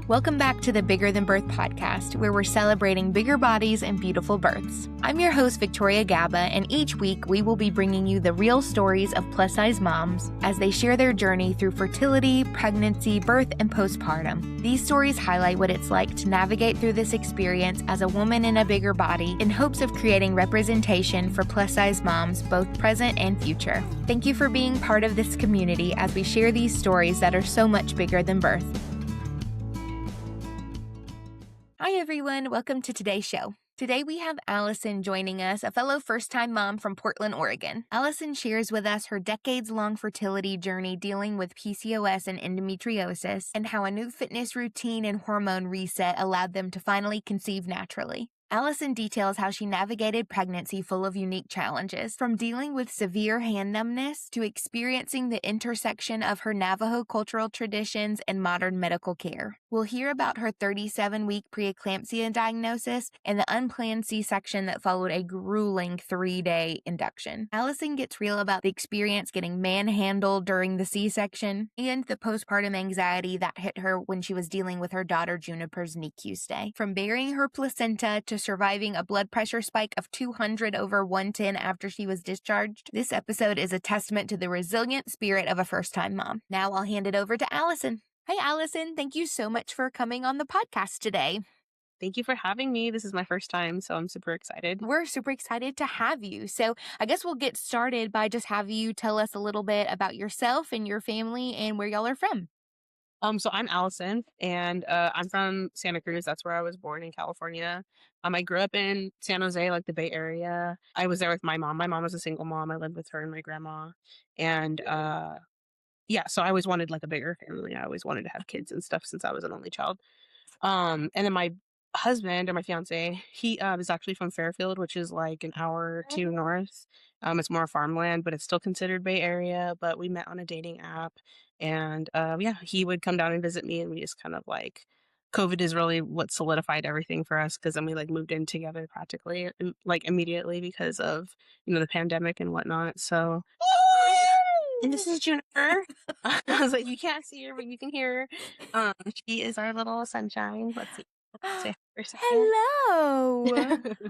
Welcome back to the Bigger Than Birth podcast, where we're celebrating bigger bodies and beautiful births. I'm your host, Victoria Gaba, and each week we will be bringing you the real stories of plus-size moms as they share their journey through fertility, pregnancy, birth, and postpartum. These stories highlight what it's like to navigate through this experience as a woman in a bigger body in hopes of creating representation for plus-size moms, both present and future. Thank you for being part of this community as we share these stories that are so much bigger than birth. Hi everyone, welcome to today's show. Today we have Allison joining us, a fellow first-time mom from Portland, Oregon. Allison shares with us her decades-long fertility journey dealing with PCOS and endometriosis, and how a new fitness routine and hormone reset allowed them to finally conceive naturally. Allison details how she navigated pregnancy full of unique challenges, from dealing with severe hand numbness to experiencing the intersection of her Navajo cultural traditions and modern medical care. We'll hear about her 37-week pre-eclampsia diagnosis and the unplanned C-section that followed a grueling 3-day induction. Allison gets real about the experience getting manhandled during the C-section and the postpartum anxiety that hit her when she was dealing with her daughter Juniper's NICU stay. From burying her placenta to surviving a blood pressure spike of 200 over 110 after she was discharged, this episode is a testament to the resilient spirit of a first-time mom. Now I'll hand it over to Allison. Hi, Allison. Thank you so much for coming on the podcast today. Thank you for having me. This is my first time, so I'm super excited. We're super excited to have you. So I guess we'll get started by just having you tell us a little bit about yourself and your family and where y'all are from. So I'm Allison, and I'm from Santa Cruz. That's where I was born in California. I grew up in San Jose, like the Bay Area. I was there with my mom. My mom was a single mom. I lived with her and my grandma. And yeah, so I always wanted like a bigger family. I always wanted to have kids and stuff since I was an only child. And then my husband, or my fiance, he is actually from Fairfield, which is like an hour or two north. It's more farmland, but it's still considered Bay Area. But we met on a dating app, and yeah, he would come down and visit me, and we just kind of like, COVID is really what solidified everything for us, because then we like moved in together practically like immediately because of the pandemic and whatnot. So. And this is Juniper. I was like, you can't see her, but you can hear her. She is our little sunshine. Let's see. Say hi for a second. Hello.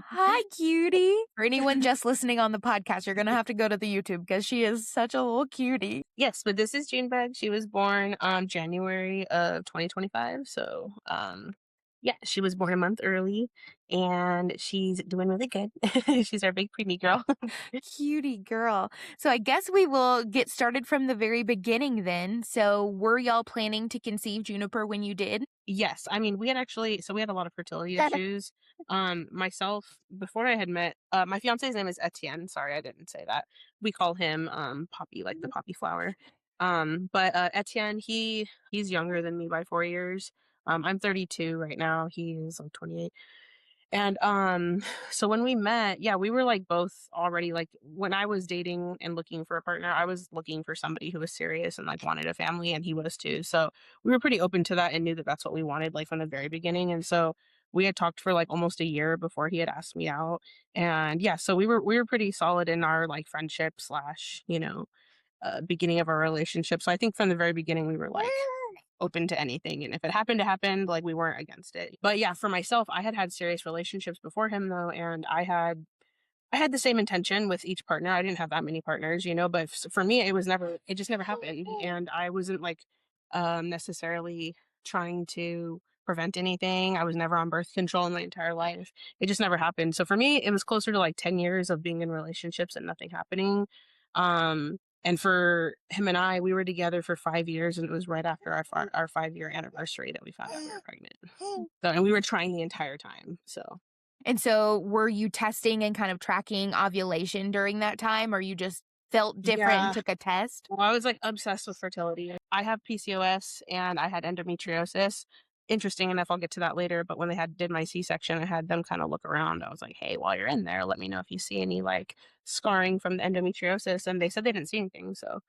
Hi, cutie. For anyone just listening on the podcast, you're going to have to go to the YouTube because she is such a little cutie. Yes, but this is Junebug. She was born January of 2025. So yeah, she was born a month early, and she's doing really good. She's our big preemie girl. Cutie girl. So I guess we will get started from the very beginning then. So were y'all planning to conceive Juniper when you did? Yes. I mean, we had a lot of fertility issues. Myself, before I had met, my fiance's name is Etienne. Sorry, I didn't say that. We call him Poppy, like the poppy flower. But Etienne, he's younger than me by 4 years. I'm 32 right now. He's like 28. And so when we met, yeah, we were like both already, like, when I was dating and looking for a partner, I was looking for somebody who was serious and like wanted a family, and he was too. So we were pretty open to that and knew that that's what we wanted, like, from the very beginning. And so we had talked for like almost a year before he had asked me out. And yeah, so we were pretty solid in our like friendship slash, beginning of our relationship. So I think from the very beginning we were like open to anything, and if it happened to happen, like, we weren't against it. But yeah, for myself, I had serious relationships before him though, and I had the same intention with each partner. I didn't have that many partners, but for me it just never happened, and I wasn't like necessarily trying to prevent anything. I was never on birth control in my entire life. It just never happened. So for me, it was closer to like 10 years of being in relationships and nothing happening. And for him and I, we were together for 5 years, and it was right after our 5-year anniversary that we found out we were pregnant. So, and we were trying the entire time. So. And so were you testing and kind of tracking ovulation during that time, or you just felt different and took a test? Well, I was like obsessed with fertility. I have PCOS and I had endometriosis. Interesting enough, I'll get to that later, but when they did my C-section, I had them kind of look around. I was like, hey, while you're in there, let me know if you see any like scarring from the endometriosis. And they said they didn't see anything. So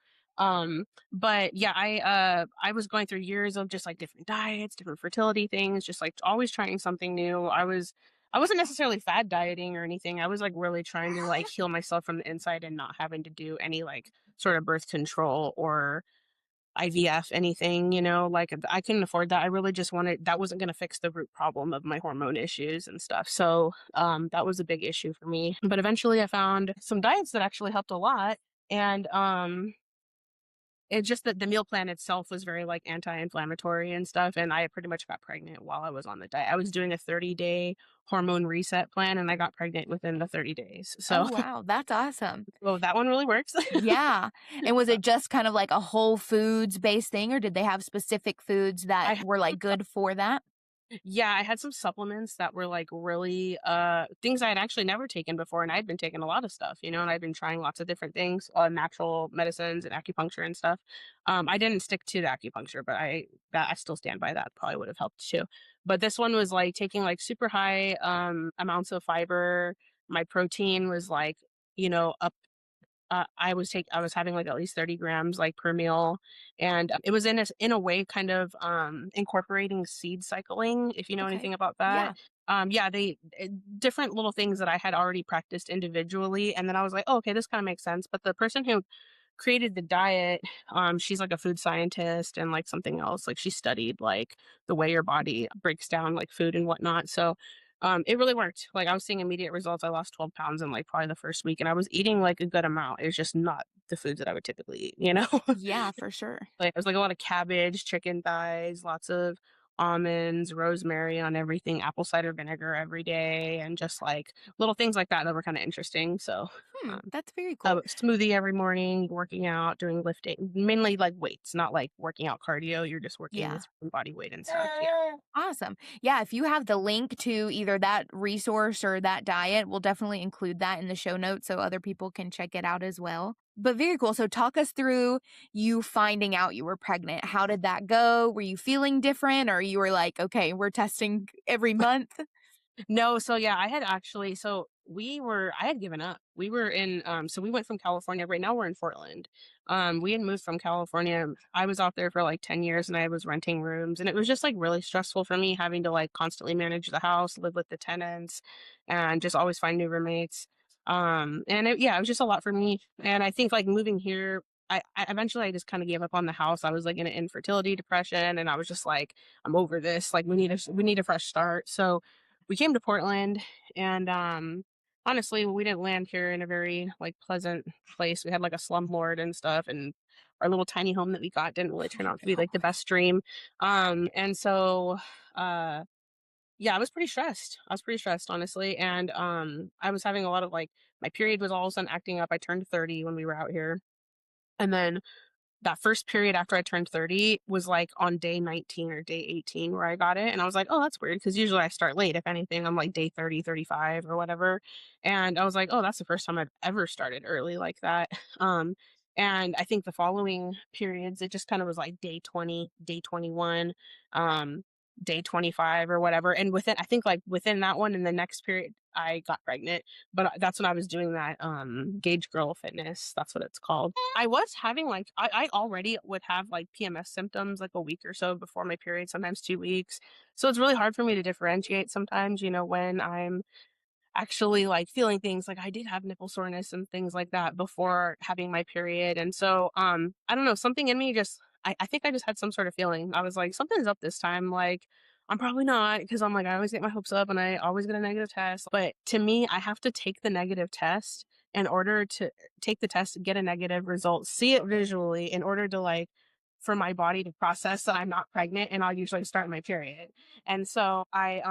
but yeah, I was going through years of just like different diets, different fertility things, just like always trying something new. I wasn't necessarily fad dieting or anything. I was like really trying to like heal myself from the inside and not having to do any like sort of birth control or IVF anything, you know, like I couldn't afford that. I really just wanted that wasn't going to fix the root problem of my hormone issues and stuff. So, that was a big issue for me. But eventually I found some diets that actually helped a lot. And, it's just that the meal plan itself was very like anti-inflammatory and stuff. And I pretty much got pregnant while I was on the diet. I was doing a 30-day hormone reset plan and I got pregnant within the 30 days. Oh, So, wow, that's awesome. well, that one really works. Yeah, and was it just kind of like a whole foods based thing, or did they have specific foods that I were, like, good for that? Yeah, I had some supplements that were like really things I had actually never taken before and I'd been taking a lot of stuff, you know, and I'd been trying lots of different things, natural medicines and acupuncture and stuff. I didn't stick to the acupuncture, but I still stand by that. Probably would have helped too. But this one was like taking like super high amounts of fiber. My protein was like, up I was having like at least 30 grams like per meal, and it was in a way kind of incorporating seed cycling, if you know Okay. anything about that. Yeah. Yeah, they different little things that I had already practiced individually, and then I was like, oh, okay, this kind of makes sense. But the person who created the diet, she's like a food scientist and like something else. Like she studied like the way your body breaks down like food and whatnot. So it really worked. Like I was seeing immediate results. I lost 12 pounds in like probably the first week and I was eating like a good amount. It was just not the foods that I would typically eat, you know? Yeah, for sure. Like it was like a lot of cabbage, chicken thighs, lots of almonds, rosemary on everything, apple cider vinegar every day, and just like little things like that that were kind of interesting. So That's very cool. smoothie every morning, working out, doing lifting, mainly like weights, not like working out cardio. You're just working Yeah. with your own body weight and stuff. Yeah. Awesome. Yeah, if you have the link to either that resource or that diet, we'll definitely include that in the show notes so other people can check it out as well. But very cool. So talk us through you finding out you were pregnant. How did that go? Were you feeling different or you were like, okay, we're testing every month? No, so yeah, I had given up. We were in so we went from California. Right now we're in Portland. We had moved from California. I was out there for like 10 years and I was renting rooms and it was just like really stressful for me having to like constantly manage the house, live with the tenants and just always find new roommates. Yeah, it was just a lot for me. And I think like moving here I eventually I just kind of gave up on the house. I was like in an infertility depression and I was just like I'm over this. Like we need a fresh start. So we came to Portland and honestly, we didn't land here in a very like pleasant place. We had like a slumlord and stuff and our little tiny home that we got didn't really turn out to be like the best dream. And so uh yeah, I was pretty stressed. I was pretty stressed honestly and I was having a lot of like my period was all of a sudden acting up. I turned 30 when we were out here. And then that first period after I turned 30 was like on day 19 or day 18 where I got it. And I was like, oh, that's weird. Cause usually I start late. If anything, I'm like day 30, 35 or whatever. And I was like, oh, that's the first time I've ever started early like that. Um, and I think the following periods, it just kind of was like day 20, day 21, um, day 25 or whatever. And I think like within that one in the next period, I got pregnant. But that's when I was doing that Gauge Girl Fitness. That's what it's called. I was having like I already would have like PMS symptoms like a week or so before my period, sometimes 2 weeks. So it's really hard for me to differentiate sometimes, when I'm actually like feeling things like I did have nipple soreness and things like that before having my period. And so I don't know, something in me just I think I just had some sort of feeling. I was like, something's up this time. Like I'm probably not because I'm like I always get my hopes up and I always get a negative test. But to me, I have to take the negative test in order to take the test, get a negative result, see it visually in order to like for my body to process that I'm not pregnant and I'll usually start my period. And so I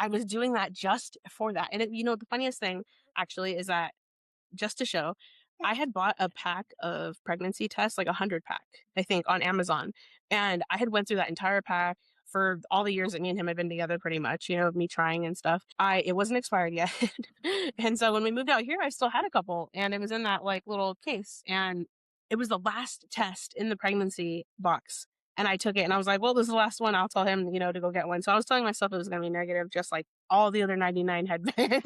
was doing that just for that. And the funniest thing actually is that just to show, I had bought a pack of pregnancy tests, like 100 pack, I think, on Amazon. And I had went through that entire pack for all the years that me and him had been together pretty much, of me trying and stuff. It wasn't expired yet. And so when we moved out here, I still had a couple and it was in that like little case. And it was the last test in the pregnancy box. And I took it and I was like, well, this is the last one. I'll tell him, to go get one. So I was telling myself it was going to be negative, just like all the other 99 had been.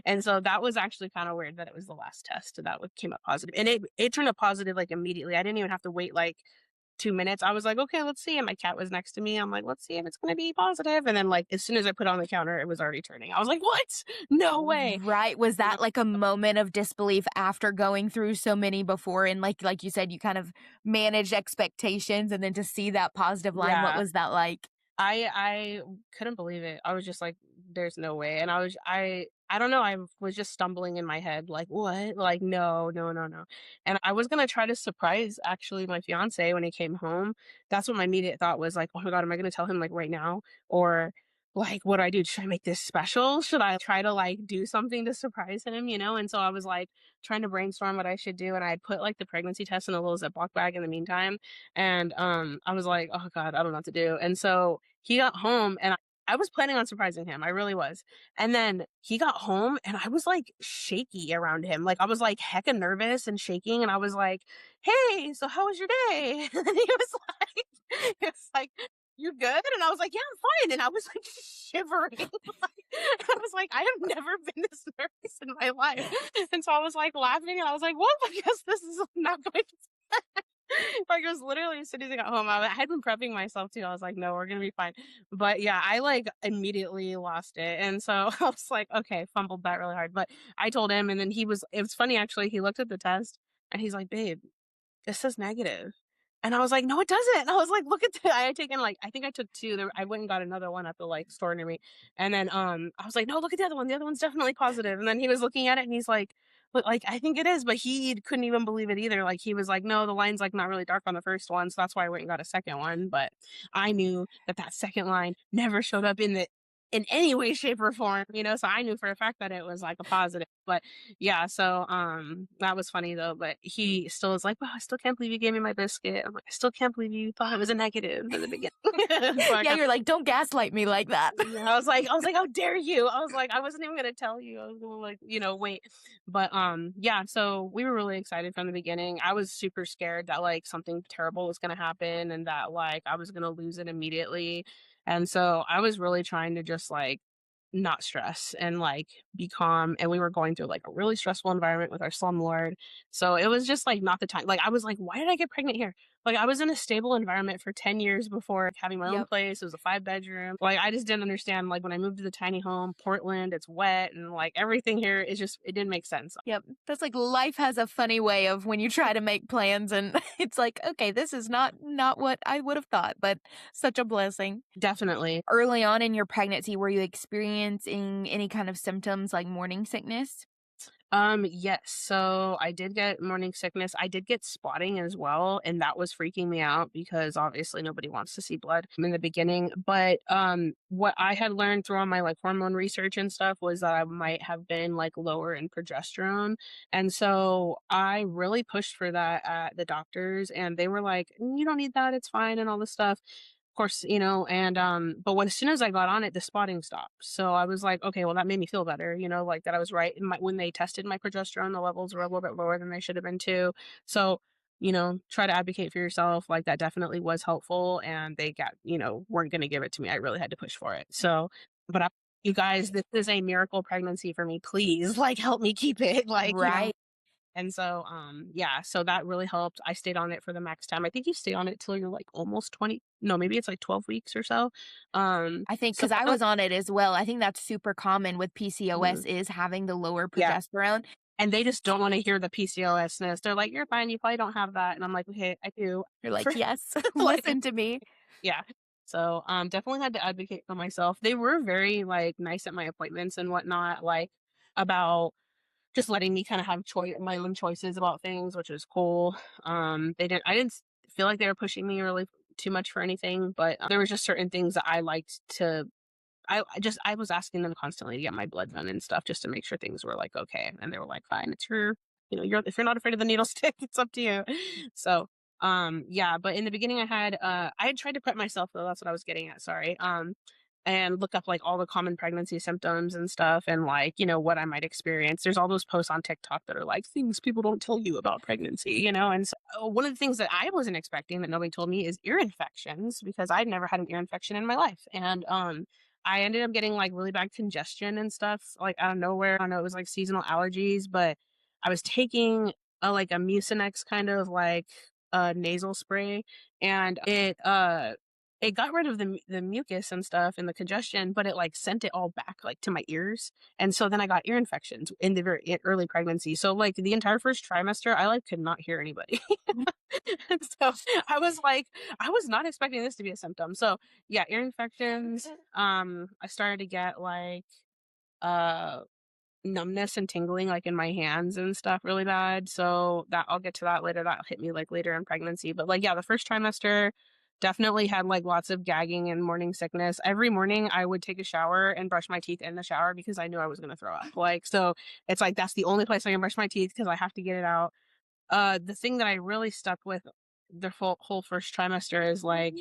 And so that was actually kind of weird that it was the last test that came up positive. And it turned up positive like immediately. I didn't even have to wait like 2 minutes, I was like, okay, let's see. And my cat was next to me. I'm like, let's see if it's going to be positive. And then, like, as soon as I put it on the counter, it was already turning. I was like, what? No way. Right. Was You know? that like a moment of disbelief after going through so many before? And like you said, you kind of managed expectations and then to see that positive line, what Yeah. was that like? I couldn't believe it. I was just like, "There's no way," and I don't know, I was just stumbling in my head, like, "What?" Like, "No, no, no, no," and I was gonna try to surprise, actually, my fiancé when he came home. That's what my immediate thought was like, "Oh my god, am I gonna tell him, like, right now? Or, like, what do I do? Should I make this special? Should I try to, like, do something to surprise him?" You know? And so I was, like, trying to brainstorm what I should do, and I had put, like, the pregnancy test in a little Ziploc bag in the meantime, and, I was like, "Oh god, I don't know what to do." And so he got home, and I was planning on surprising him, I really was. And then he got home, and I was, like, shaky around him, like, I was, like, hecka nervous and shaking, and I was like, "Hey, so how was your day?" And he was like he was like, "You good?" And I was like, "Yeah, I'm fine." And I was, like, shivering, like, I was like, "I have never been this nervous in my life." And so I was, like, laughing, and I was like, "Well, I guess this is not going to" like, it was literally as soon as I got home, I had been prepping myself too. I was like, "No, we're gonna be fine." But yeah, I, like, immediately lost it, and so I was like, "Okay," fumbled that really hard, but I told him, and then it was funny actually, he looked at the test, and he's like, "Babe, this says negative." And I was like, "No, it doesn't." I was like, "Look at the" I had taken, like, I think I took 2 there. I went and got another one at the, like, store near me, and then, I was like, "No, look at the other one's definitely positive." And then he was looking at it, and he's like, "But, like, I think it is," but he couldn't even believe it either, like, he was like, "No, the line's, like, not really dark on the first one," so that's why I went and got a second one, but I knew that that second line never showed up in any way, shape, or form, you know, so I knew for a fact that it was, like, a positive, but yeah, so, that was funny though, but he still was like, "Wow, I still can't believe you gave me my biscuit." I'm like, "I still can't believe you thought it was a negative in the beginning." So I Yeah, got you're like, don't gaslight me like that. yeah, I was like, "How dare you?" I was like, "I wasn't even gonna tell you." I was gonna like, wait. But yeah, so we were really excited from the beginning. I was super scared that like something terrible was gonna happen and that like I was gonna lose it immediately. And so I was really trying to just like not stress and like be calm. And we were going through like a really stressful environment with our slumlord. So it was just like not the time. Like I was like, why did I get pregnant here? Like, I was in a stable environment for 10 years before like, having my own Yep. place. It was a 5 bedroom. Like, I just didn't understand, like, when I moved to the tiny home, Portland, it's wet, and, like, everything here is just it didn't make sense. Yep. That's like life has a funny way of when you try to make plans and it's like, okay, this is not what I would have thought, but such a blessing. Definitely. Early on in your pregnancy, were you experiencing any kind of symptoms like morning sickness? Yes. So I did get morning sickness. I did get spotting as well, and that was freaking me out because obviously nobody wants to see blood in the beginning. But what I had learned through all my like hormone research and stuff was that I might have been like lower in progesterone. And so I really pushed for that at the doctors and they were like, You don't need that, it's fine, and all this stuff. Of course, and but when as soon as I got on it, the spotting stopped. So I was like, okay, well that made me feel better, like that I was right. When they tested my progesterone, the levels were a little bit lower than they should have been too. So, try to advocate for yourself. Like that definitely was helpful. And they weren't gonna give it to me. I really had to push for it. So, but you guys, this is a miracle pregnancy for me. Please, like help me keep it. Right. And so, yeah, so that really helped. I stayed on it for the max time. I think you stay on it till you're like almost 20. No, maybe it's like 12 weeks or so. I think So because I that was on it as well. I think that's super common with PCOS mhm, is having the lower yeah. progesterone. And they just don't want to hear the PCOSness. They're like, you're fine. You probably don't have that. And I'm like, okay, I do. You're like, For yes, like, listen to me. yeah. So, definitely had to advocate for myself. They were very like nice at my appointments and whatnot, like about just letting me kind of have my own choices about things, which was cool. I didn't feel like they were pushing me really too much for anything, but there was just certain things that I liked to. I was asking them constantly to get my blood done and stuff just to make sure things were like okay, and they were like, fine, it's you're if you're not afraid of the needle stick, it's up to you. So. Yeah, but in the beginning I had tried to prep myself though, that's what I was getting at, sorry. And look up like all the common pregnancy symptoms and stuff and like, what I might experience. There's all those posts on TikTok that are like things people don't tell you about pregnancy, and so one of the things that I wasn't expecting that nobody told me is ear infections because I'd never had an ear infection in my life. And I ended up getting like really bad congestion and stuff like out of nowhere. I don't know, it was like seasonal allergies, but I was taking a like a Mucinex kind of like nasal spray, and it got rid of the mucus and stuff and the congestion, but it like sent it all back like to my ears. And so then I got ear infections in the very early pregnancy. So like the entire first trimester, I like could not hear anybody. And so I was like, I was not expecting this to be a symptom. So yeah, ear infections. I started to get like uh numbness and tingling like in my hands and stuff really bad. So that I'll get to that later. That hit me like later in pregnancy. But like yeah, the first trimester definitely had like lots of gagging and morning sickness. Every morning I would take a shower and brush my teeth in the shower because I knew I was gonna throw up. Like so it's like that's the only place I can brush my teeth because I have to get it out. The thing that I really stuck with the whole first trimester is like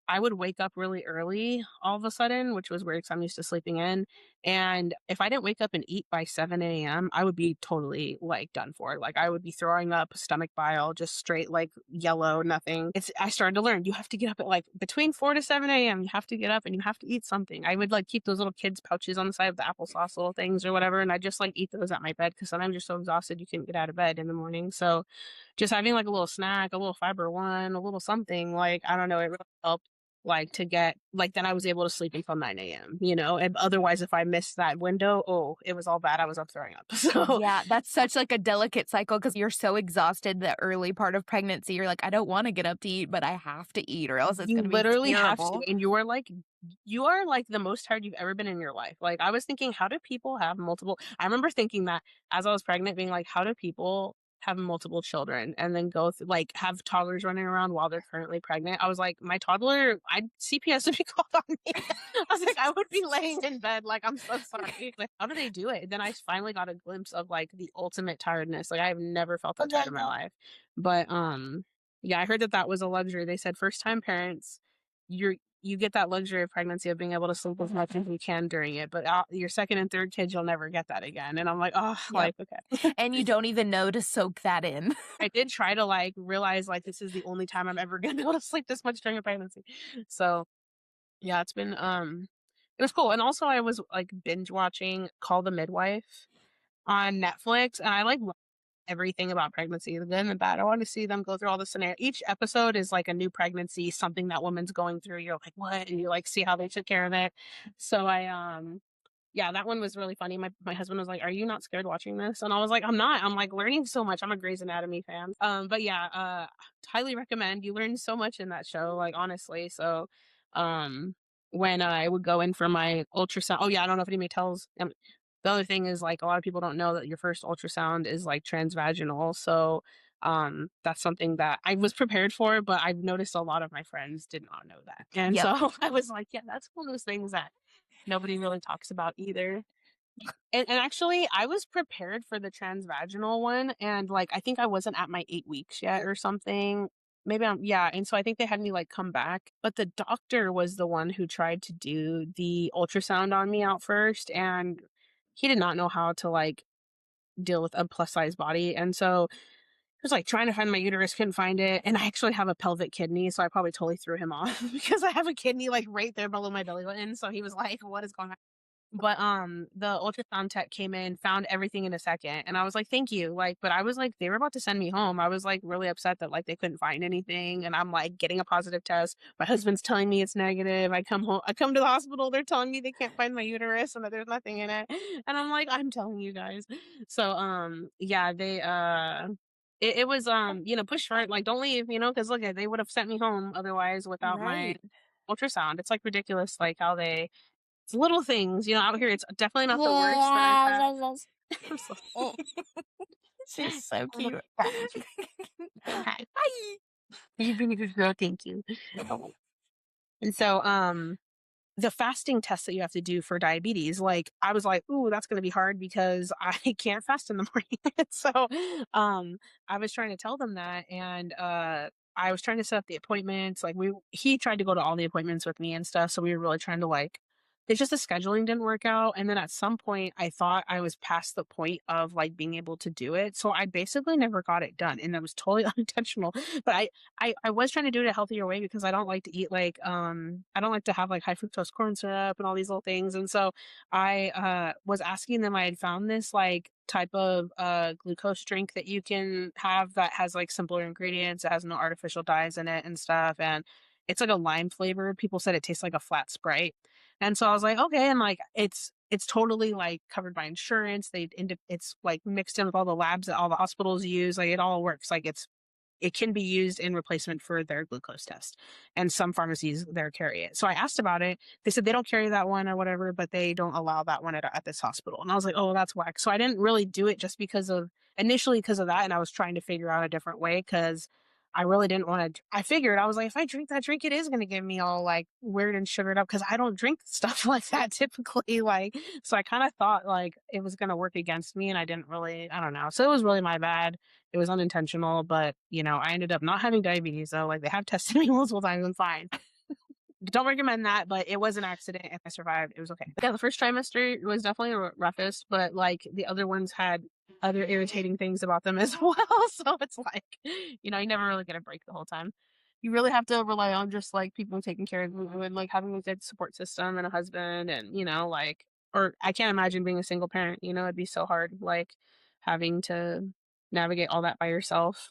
I would wake up really early all of a sudden, which was weird because I'm used to sleeping in. And if I didn't wake up and eat by 7 a.m., I would be totally like done for. Like I would be throwing up stomach bile, just straight like yellow, nothing. I started to learn you have to get up at like between 4 to 7 a.m. You have to get up and you have to eat something. I would like keep those little kids' pouches on the side of the applesauce little things or whatever. And I just like eat those at my bed because sometimes you're so exhausted you can't get out of bed in the morning. So just having like a little snack, a little fiber one, a little something, like I don't know, it really helped like to get like then I was able to sleep until 9 a.m., you know. And otherwise if I missed that window, oh, it was all bad. I was up throwing up. So Yeah, that's such like a delicate cycle because you're so exhausted the early part of pregnancy. You're like, I don't want to get up to eat, but I have to eat or else it's you going to be literally have to, terrible. and you are like the most tired you've ever been in your life. Like I was thinking, how do people have multiple I remember thinking that as I was pregnant, being like, how do people have multiple children and then go through like have toddlers running around while they're currently pregnant? I was like, my toddler, I'd CPS would be called on me. I was like, I would be laying in bed like I'm so sorry. Like, how do they do it? Then I finally got a glimpse of like the ultimate tiredness. Like I've never felt that tired in my life. But yeah, I heard that that was a luxury. They said first time parents, you get that luxury of pregnancy of being able to sleep as much as you can during it, but your second and third kids, you'll never get that again. And I'm like, oh, Yep. like okay. And you don't even know to soak that in. I did try to like realize like this is the only time I'm ever gonna be able to sleep this much during a pregnancy. So yeah, it's been it was cool. And also I was like binge watching Call the Midwife on Netflix, and I like everything about pregnancy, the good and the bad. I want to see them go through all the scenario. Each episode is like a new pregnancy, something that woman's going through. You're like, what? And you like see how they took care of it. So yeah, that one was really funny. My husband was like, "Are you not scared watching this?" And I was like, "I'm not. I'm like learning so much. I'm a Grey's Anatomy fan." But yeah, highly recommend. You learn so much in that show, like honestly. So, um, when I would go in for my ultrasound, oh yeah, I don't know if anybody tells. The other thing is like a lot of people don't know that your first ultrasound is like transvaginal. So, that's something that I was prepared for, but I've noticed a lot of my friends did not know that, and Yep. so I was like, yeah, that's one of those things that nobody really talks about either. And actually, I was prepared for the transvaginal one, and, like, I think I wasn't at my 8 weeks yet or something. Maybe I'm yeah, and so I think they had me, like, come back, but the doctor was the one who tried to do the ultrasound on me out first, and he did not know how to, like, deal with a plus size body, and so he was, like, trying to find my uterus, couldn't find it, and I actually have a pelvic kidney, so I probably totally threw him off because I have a kidney, like, right there below my belly button, so he was like, "What is going on?" But, the ultrasound tech came in, found everything in a second, and I was like, "Thank you," like, but I was like they were about to send me home. I was, like, really upset that, like, they couldn't find anything, and I'm, like, getting a positive test. My husband's telling me it's negative. I come to the hospital, they're telling me they can't find my uterus and that there's nothing in it, and I'm like, "I'm telling you guys." So, yeah, it was, you know, push for it, like, "Don't leave," you know, because look, they would have sent me home otherwise without my Right. ultrasound. It's, like, ridiculous, like, how they it's little things, you know, out here, it's definitely not the worst that I've had. I'm so She's so oh my cute. gosh. Hi. Hi. You've been a good girl, thank you. And so, the fasting test that you have to do for diabetes, like, I was like, "Ooh, that's gonna be hard because I can't fast in the morning." So, I was trying to tell them that, and, I was trying to set up the appointments, like, he tried to go to all the appointments with me and stuff, so we were really trying to, like it's just the scheduling didn't work out, and then at some point, I thought I was past the point of, like, being able to do it, so I basically never got it done, and that was totally unintentional, but I was trying to do it a healthier way because I don't like to eat like I don't like to have like high fructose corn syrup and all these little things. And so I was asking them, I had found this like type of glucose drink that you can have that has like simpler ingredients. It has no artificial dyes in it and stuff. And it's like a lime flavored. People said it tastes like a flat Sprite. And so I was like, okay, and like it's totally like covered by insurance. It's like mixed in with all the labs that all the hospitals use. Like it all works. Like it can be used in replacement for their glucose test. And some pharmacies there carry it. So I asked about it. They said they don't carry that one or whatever, but they don't allow that one at this hospital. And I was like, oh, that's whack. So I didn't really do it just initially because of that. And I was trying to figure out a different way because I really didn't want to. I figured, I was like, if I drink that drink, it is going to get me all like weird and sugared up because I don't drink stuff like that typically. Like, so I kind of thought like it was going to work against me and I didn't really, I don't know. So it was really my bad. It was unintentional, but I ended up not having diabetes. So like they have tested me multiple times. I'm fine. Don't recommend that, but it was an accident and I survived. It was okay. Yeah, the first trimester was definitely roughest, but like the other ones had other irritating things about them as well. So it's like, you never really get a break the whole time. You really have to rely on just like people taking care of you and like having a good support system and a husband and, like, or I can't imagine being a single parent, it'd be so hard, like having to navigate all that by yourself.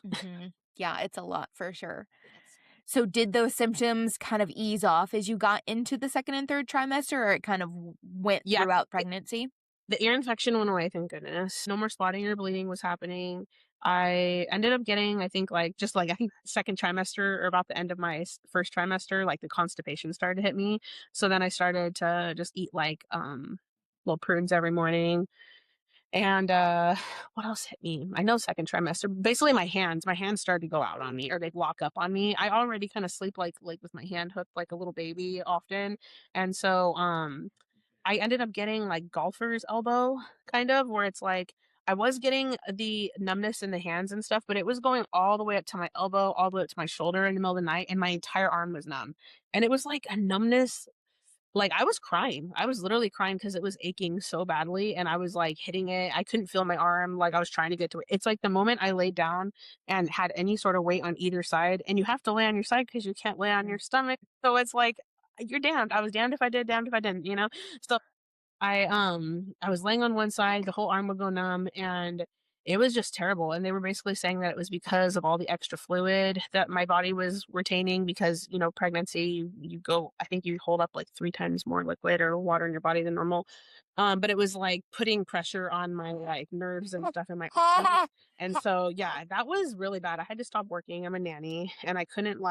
Yeah, it's a lot for sure. So did those symptoms kind of ease off as you got into the second and third trimester, or it kind of went Yeah. throughout pregnancy? The ear infection went away, thank goodness. No more spotting or bleeding was happening. I ended up getting, I think, I think second trimester or about the end of my first trimester, like the constipation started to hit me. So then I started to just eat little prunes every morning. And what else hit me? I know second trimester. Basically, my hands started to go out on me, or they'd lock up on me. I already kind of sleep like with my hand hooked like a little baby often, and so I ended up getting like golfer's elbow, kind of, where it's like I was getting the numbness in the hands and stuff, but it was going all the way up to my elbow, all the way up to my shoulder in the middle of the night, and my entire arm was numb. And it was like a numbness. Like I was crying. I was literally crying because it was aching so badly and I was like hitting it. I couldn't feel my arm. Like I was trying to get to it. It's like the moment I laid down and had any sort of weight on either side, and you have to lay on your side because you can't lay on your stomach. So it's like you're damned. I was damned if I did, damned if I didn't. So I was laying on one side, the whole arm would go numb, and it was just terrible. And they were basically saying that it was because of all the extra fluid that my body was retaining because, pregnancy, you go, I think you hold up like 3 times more liquid or water in your body than normal. But it was like putting pressure on my like nerves and stuff in my arm. And so yeah, that was really bad. I had to stop working. I'm a nanny and I couldn't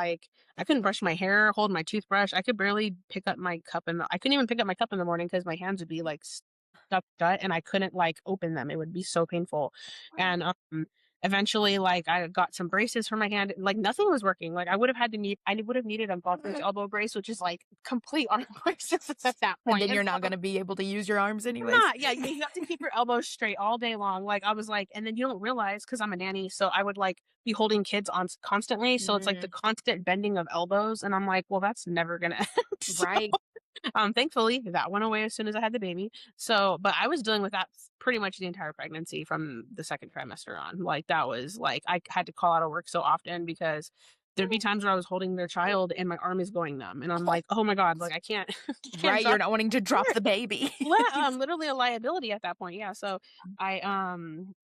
brush my hair, hold my toothbrush. I could barely pick up my cup I couldn't even pick up my cup in the morning because my hands would be like stuck shut and I couldn't like open them. It would be so painful. And eventually like I got some braces for my hand. Like nothing was working. Like I would have needed a golfer's elbow brace, which is like complete arm braces at that And point. then you're not going to be able to use your arms anyways. Not, yeah, you have to keep your elbows straight all day long. Like I was like, and then you don't realize because I'm a nanny, so I would like be holding kids on constantly. So it's like the constant bending of elbows, and I'm like, well, that's never gonna end. So, Right. thankfully that went away as soon as I had the baby. So, but I was dealing with that pretty much the entire pregnancy from the second trimester on. Like that was like I had to call out of work so often because there'd be times where I was holding their child and my arm is going numb, and I'm like, oh my god, like I can't, Right. You're not wanting to drop the baby. literally a liability at that point. Yeah. So I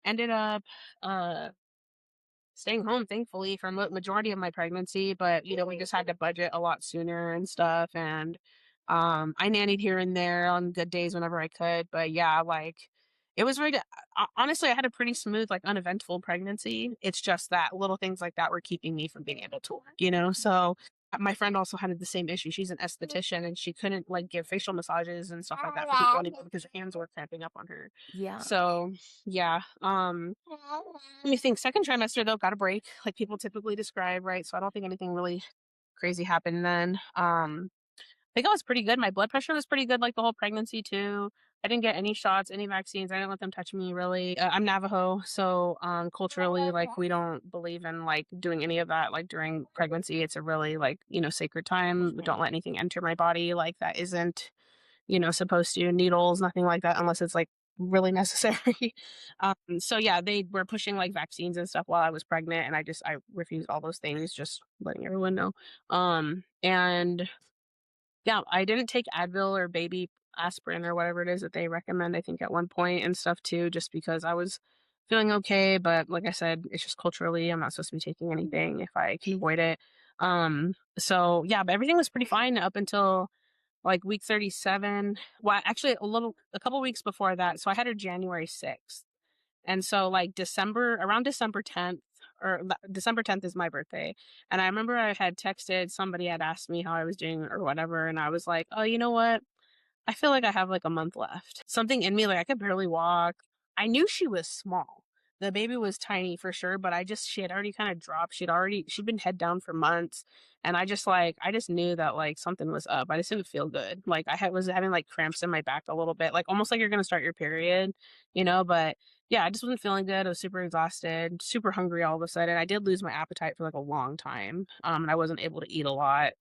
ended up uh staying home thankfully for majority of my pregnancy, but we just had to budget a lot sooner and stuff, and I nannied here and there on good days whenever I could, but yeah, like it was really honestly I had a pretty smooth like uneventful pregnancy. It's just that little things like that were keeping me from being able to work. So my friend also had the same issue. She's an esthetician and she couldn't like give facial massages and stuff like that for people anymore because her hands were cramping up on her. Yeah. So yeah. Let me think. Second trimester though, got a break, like people typically describe, right? So I don't think anything really crazy happened then. I think I was pretty good. My blood pressure was pretty good, like the whole pregnancy too. I didn't get any shots, any vaccines. I didn't let them touch me really. I'm Navajo, so culturally, like we don't believe in like doing any of that. Like during pregnancy, it's a really like sacred time. We don't let anything enter my body like that isn't supposed to. Needles, nothing like that, unless it's like really necessary. So yeah, they were pushing like vaccines and stuff while I was pregnant, and I refused all those things. Just letting everyone know. And yeah, I didn't take Advil or baby aspirin or whatever it is that they recommend, I think, at one point and stuff too, just because I was feeling okay. But like I said, it's just culturally, I'm not supposed to be taking anything if I can avoid it. So yeah, but everything was pretty fine up until like week 37. Well, actually a couple weeks before that. So I had her January 6th. And so like around December 10th, December 10th is my birthday. And I remember I had texted, somebody had asked me how I was doing or whatever. And I was like, oh, you know what? I feel like I have like a month left. Something in me, like I could barely walk. I knew she was small. The baby was tiny for sure, but she had already kind of dropped. She'd been head down for months. And I just knew that like something was up. I just didn't feel good. Like was having like cramps in my back a little bit, like almost like you're going to start your period, but yeah, I just wasn't feeling good. I was super exhausted, super hungry all of a sudden. I did lose my appetite for like a long time. And I wasn't able to eat a lot.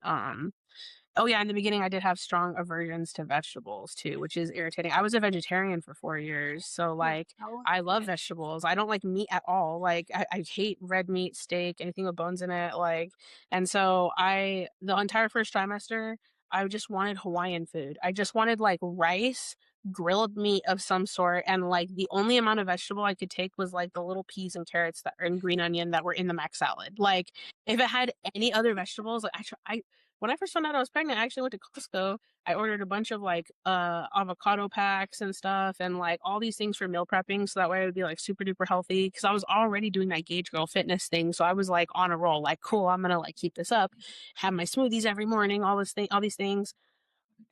Oh yeah, in the beginning I did have strong aversions to vegetables too, which is irritating. I was a vegetarian for 4 years, so like I love vegetables. I don't like meat at all. Like I hate red meat, steak, anything with bones in it. Like, and so the entire first trimester, I just wanted Hawaiian food. I just wanted like rice, grilled meat of some sort, and like the only amount of vegetable I could take was like the little peas and carrots and green onion that were in the mac salad. Like if it had any other vegetables, like I when I first found out I was pregnant, I actually went to Costco. I ordered a bunch of like avocado packs and stuff and like all these things for meal prepping so that way I would be like super duper healthy because I was already doing that Gauge Girl fitness thing. So I was like on a roll, like cool, I'm gonna like keep this up, have my smoothies every morning, all these things.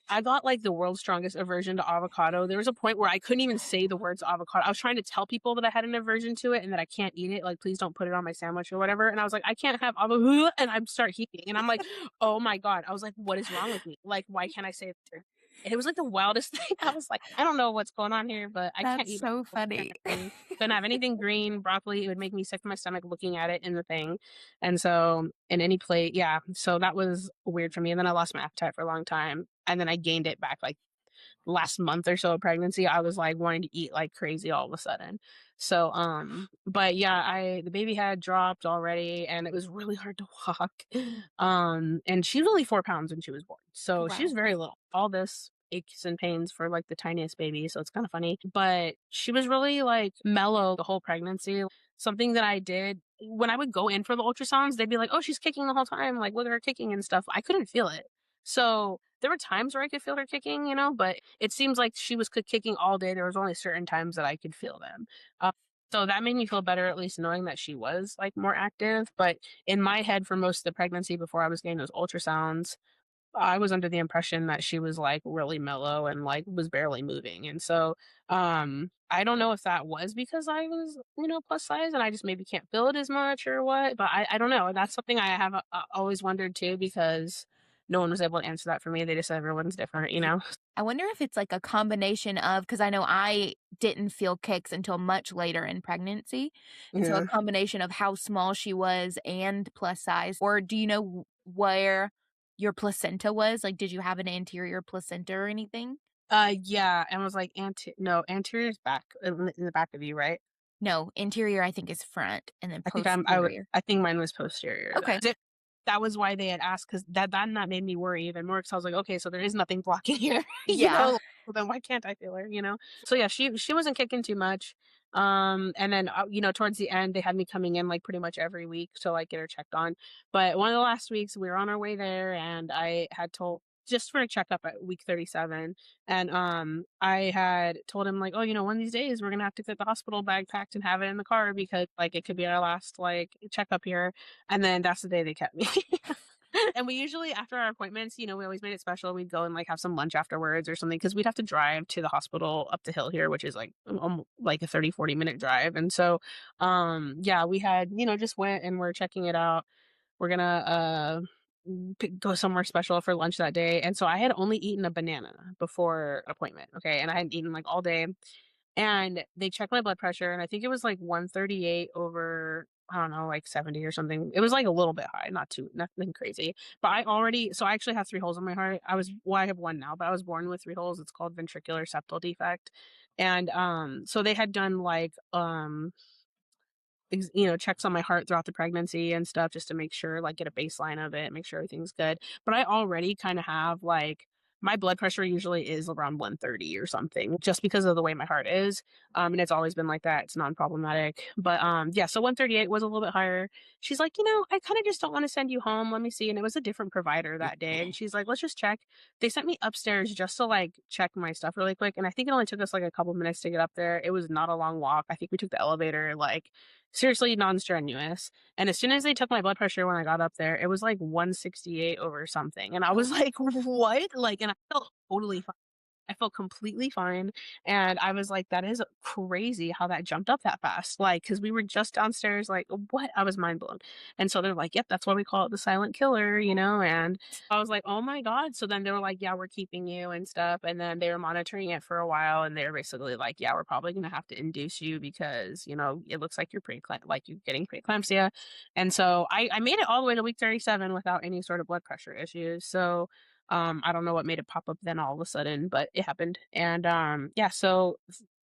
I got like the world's strongest aversion to avocado. There was a point where I couldn't even say the words avocado. I was trying to tell people that I had an aversion to it and that I can't eat it. Like, please don't put it on my sandwich or whatever. And I was like, I can't have avocado. And I'd start heaving. And I'm like, oh my God. I was like, what is wrong with me? Like, why can't I say it? And it was like the wildest thing. I was like, I don't know what's going on here, but I can't That's eat so vegetables, funny. couldn't have anything green, broccoli. It would make me sick to my stomach looking at it in the thing. And so in any plate, yeah. So that was weird for me. And then I lost my appetite for a long time. And then I gained it back like last month or so of pregnancy. I was like wanting to eat like crazy all of a sudden. So but yeah, the baby had dropped already and it was really hard to walk. And she was only 4 pounds when she was born. So she Wow. was very little. All this aches and pains for like the tiniest baby. So it's kind of funny. But she was really like mellow the whole pregnancy. Something that I did when I would go in for the ultrasounds, they'd be like, oh, she's kicking the whole time. Like, look at her kicking and stuff. I couldn't feel it. So there were times where I could feel her kicking, but it seems like she was kicking all day. There was only certain times that I could feel them. So that made me feel better, at least knowing that she was like more active. But in my head, for most of the pregnancy before I was getting those ultrasounds, I was under the impression that she was like really mellow and like was barely moving. And so I don't know if that was because I was, plus size and I just maybe can't feel it as much or what, but I don't know. That's something I have always wondered too because no one was able to answer that for me. They just said everyone's different. I wonder if it's like a combination of, because I know I didn't feel kicks until much later in pregnancy. And so a Yeah. combination of how small she was and plus size. Or do you know where your placenta was? Like, did you have an anterior placenta or anything? Yeah, and was like no, anterior is back in the back of you, right? No, interior I think is front and then I think posterior. I think mine was posterior Okay. then. That was why they had asked because that made me worry even more because I was like, okay, so there is nothing blocking here, Yeah. well, then why can't I feel her? So yeah, she wasn't kicking too much. And then towards the end they had me coming in like pretty much every week to like get her checked on. But one of the last weeks we were on our way there and I had told just for a checkup at week 37 and I had told him like, oh, one of these days we're gonna have to get the hospital bag packed and have it in the car because like it could be our last like checkup here. And then that's the day they kept me. And we usually after our appointments, we always made it special. We'd go and like have some lunch afterwards or something because we'd have to drive to the hospital up the hill here, which is like a 30-40 minute drive. And so yeah, we had, just went and we're checking it out. We're gonna go somewhere special for lunch that day. And so I had only eaten a banana before appointment. Okay. And I hadn't eaten like all day. And they checked my blood pressure and I think it was like 138 over, I don't know, like 70 or something. It was like a little bit high, nothing crazy. But so I actually have 3 holes in my heart. I have one now, but I was born with 3 holes. It's called ventricular septal defect. And so they had done like checks on my heart throughout the pregnancy and stuff just to make sure, like, get a baseline of it, make sure everything's good. But I already kind of have like my blood pressure usually is around 130 or something, just because of the way my heart is. And it's always been like that. It's non-problematic. But yeah, so 138 was a little bit higher. She's like, I kind of just don't want to send you home. Let me see. And it was a different provider that day. And she's like, let's just check. They sent me upstairs just to like check my stuff really quick. And I think it only took us like a couple minutes to get up there. It was not a long walk. I think we took the elevator, like seriously non-strenuous. And as soon as they took my blood pressure when I got up there, it was like 168 over something. And I was like, what? Like, and I felt totally fine. I felt completely fine. And I was like, that is crazy how that jumped up that fast. Like, cause we were just downstairs, like, what? I was mind blown. And so they're like, yep, that's why we call it the silent killer, And I was like, oh my God. So then they were like, yeah, we're keeping you and stuff. And then they were monitoring it for a while. And they were basically like, yeah, we're probably going to have to induce you because, it looks like like you're getting preeclampsia. And so I made it all the way to week 37 without any sort of blood pressure issues. So, I don't know what made it pop up then all of a sudden, but it happened. And yeah, so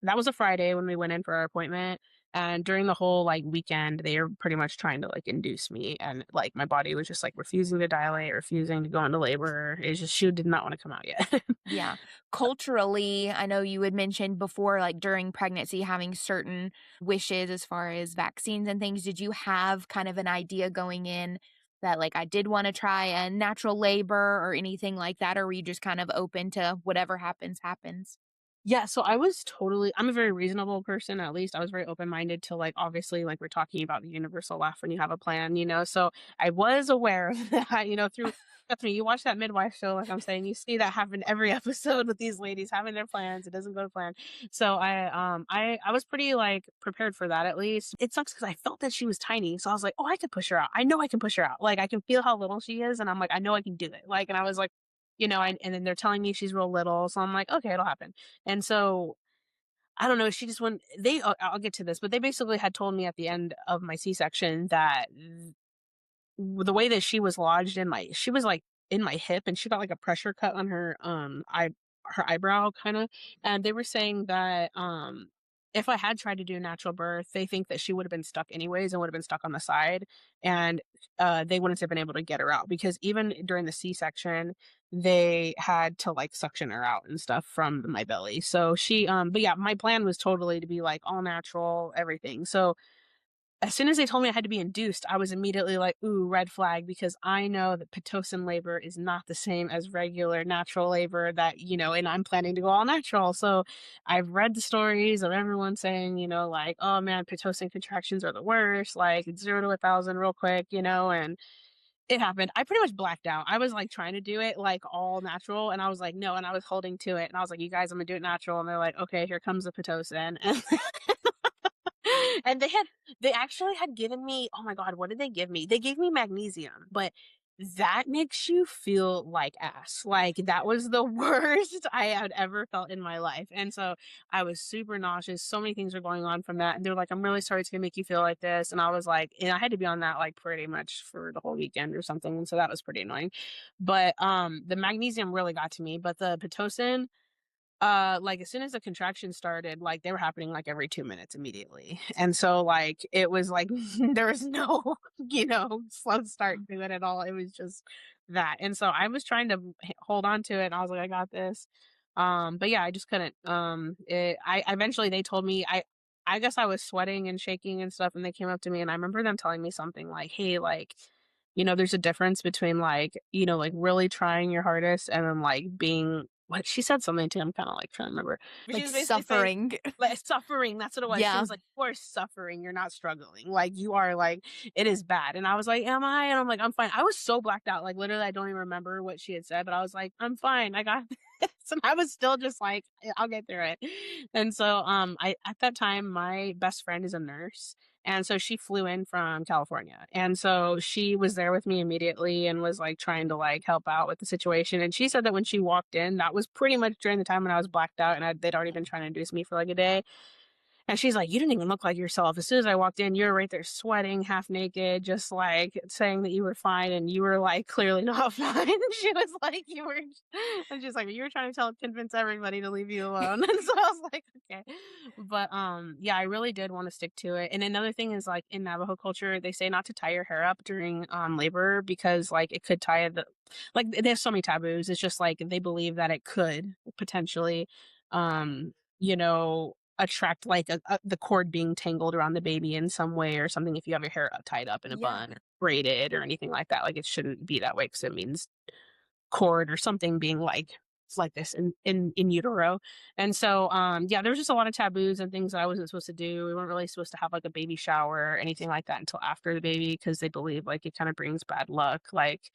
that was a Friday when we went in for our appointment. And during the whole like weekend, they were pretty much trying to like induce me. And like my body was just like refusing to dilate, refusing to go into labor. It's just she did not want to come out yet. Yeah. Culturally, I know you had mentioned before, like during pregnancy, having certain wishes as far as vaccines and things. Did you have kind of an idea going in that, like, I did want to try a natural labor or anything like that? Or were you just kind of open to whatever happens, happens? Yeah, so I'm a very reasonable person, at least. I was very open-minded to like obviously like we're talking about the universal laugh when you have a plan. So I was aware of that, through trust me, you watch that midwife show, like I'm saying, you see that happen every episode with these ladies having their plans. It doesn't go to plan. So I was pretty like prepared for that at least. It sucks because I felt that she was tiny. So I was like, oh, I could push her out. I know I can push her out. Like I can feel how little she is, and I'm like, I know I can do it. Like, and I was like, and then they're telling me she's real little. So I'm like, okay, it'll happen. And so I don't know, she just went I'll get to this, but they basically had told me at the end of my C-section that the way that she was lodged she was like in my hip, and she got like a pressure cut on her eyebrow kind of. And they were saying that if I had tried to do natural birth, they think that she would have been stuck anyways and would have been stuck on the side. And they wouldn't have been able to get her out because even during the C-section, they had to like suction her out and stuff from my belly. So but yeah, my plan was totally to be like all natural, everything. So as soon as they told me I had to be induced, I was immediately like, ooh, red flag, because I know that Pitocin labor is not the same as regular natural labor and I'm planning to go all natural. So I've read the stories of everyone saying, like, oh man, Pitocin contractions are the worst, like it's 0 to 1,000 real quick, and it happened. I pretty much blacked out. I was like trying to do it like all natural, and I was like, no, and I was holding to it, and I was like, you guys, I'm gonna do it natural. And they're like, okay, here comes the Pitocin. And they actually had given me, oh my God, what did they give me? They gave me magnesium, but that makes you feel like ass. Like that was the worst I had ever felt in my life. And so I was super nauseous. So many things were going on from that. And they were like, I'm really sorry it's gonna make you feel like this. And I was like, and I had to be on that like pretty much for the whole weekend or something. And so that was pretty annoying. But the magnesium really got to me. But the Pitocin, like as soon as the contractions started, like they were happening like every 2 minutes immediately. And so like it was like there was no, slow start to it at all. It was just that. And so I was trying to hold on to it, and I was like, I got this. But yeah, I just couldn't. I eventually they told me I guess I was sweating and shaking and stuff, and they came up to me, and I remember them telling me something like, hey, like, there's a difference between like, like really trying your hardest and then like being what she said something to him, kind of like trying to remember. But she Like was basically saying, suffering. like, suffering, that's what it was. She Yeah. was like, you are suffering, you're not struggling. Like you are like, it is bad. And I was like, am I? And I'm like, I'm fine. I was so blacked out. Like literally, I don't even remember what she had said, but I was like, I'm fine. I got this. And I was still just like, I'll get through it. And so I at that time, my best friend is a nurse. And so she flew in from California. And so she was there with me immediately and was like trying to like help out with the situation. And she said that when she walked in, that was pretty much during the time when I was blacked out and they'd already been trying to induce me for like a day. And she's like, "You didn't even look like yourself. As soon as I walked in, you were right there sweating, half naked, just like saying that you were fine, and you were like clearly not fine." She was like, "You were," and she's like, "You were trying to convince everybody to leave you alone." And so I was like, "Okay," but yeah, I really did want to stick to it. And another thing is like in Navajo culture, they say not to tie your hair up during labor because like it could tie the like there's so many taboos. It's just like they believe that it could potentially you know, attract like the cord being tangled around the baby in some way or something if you have your hair tied up in a Yeah. bun or braided or anything like that. Like it shouldn't be that way because it means cord or something being like this in utero. And so yeah, there was just a lot of taboos and things that I wasn't supposed to do. We weren't really supposed to have like a baby shower or anything like that until after the baby because they believe like it kind of brings bad luck, like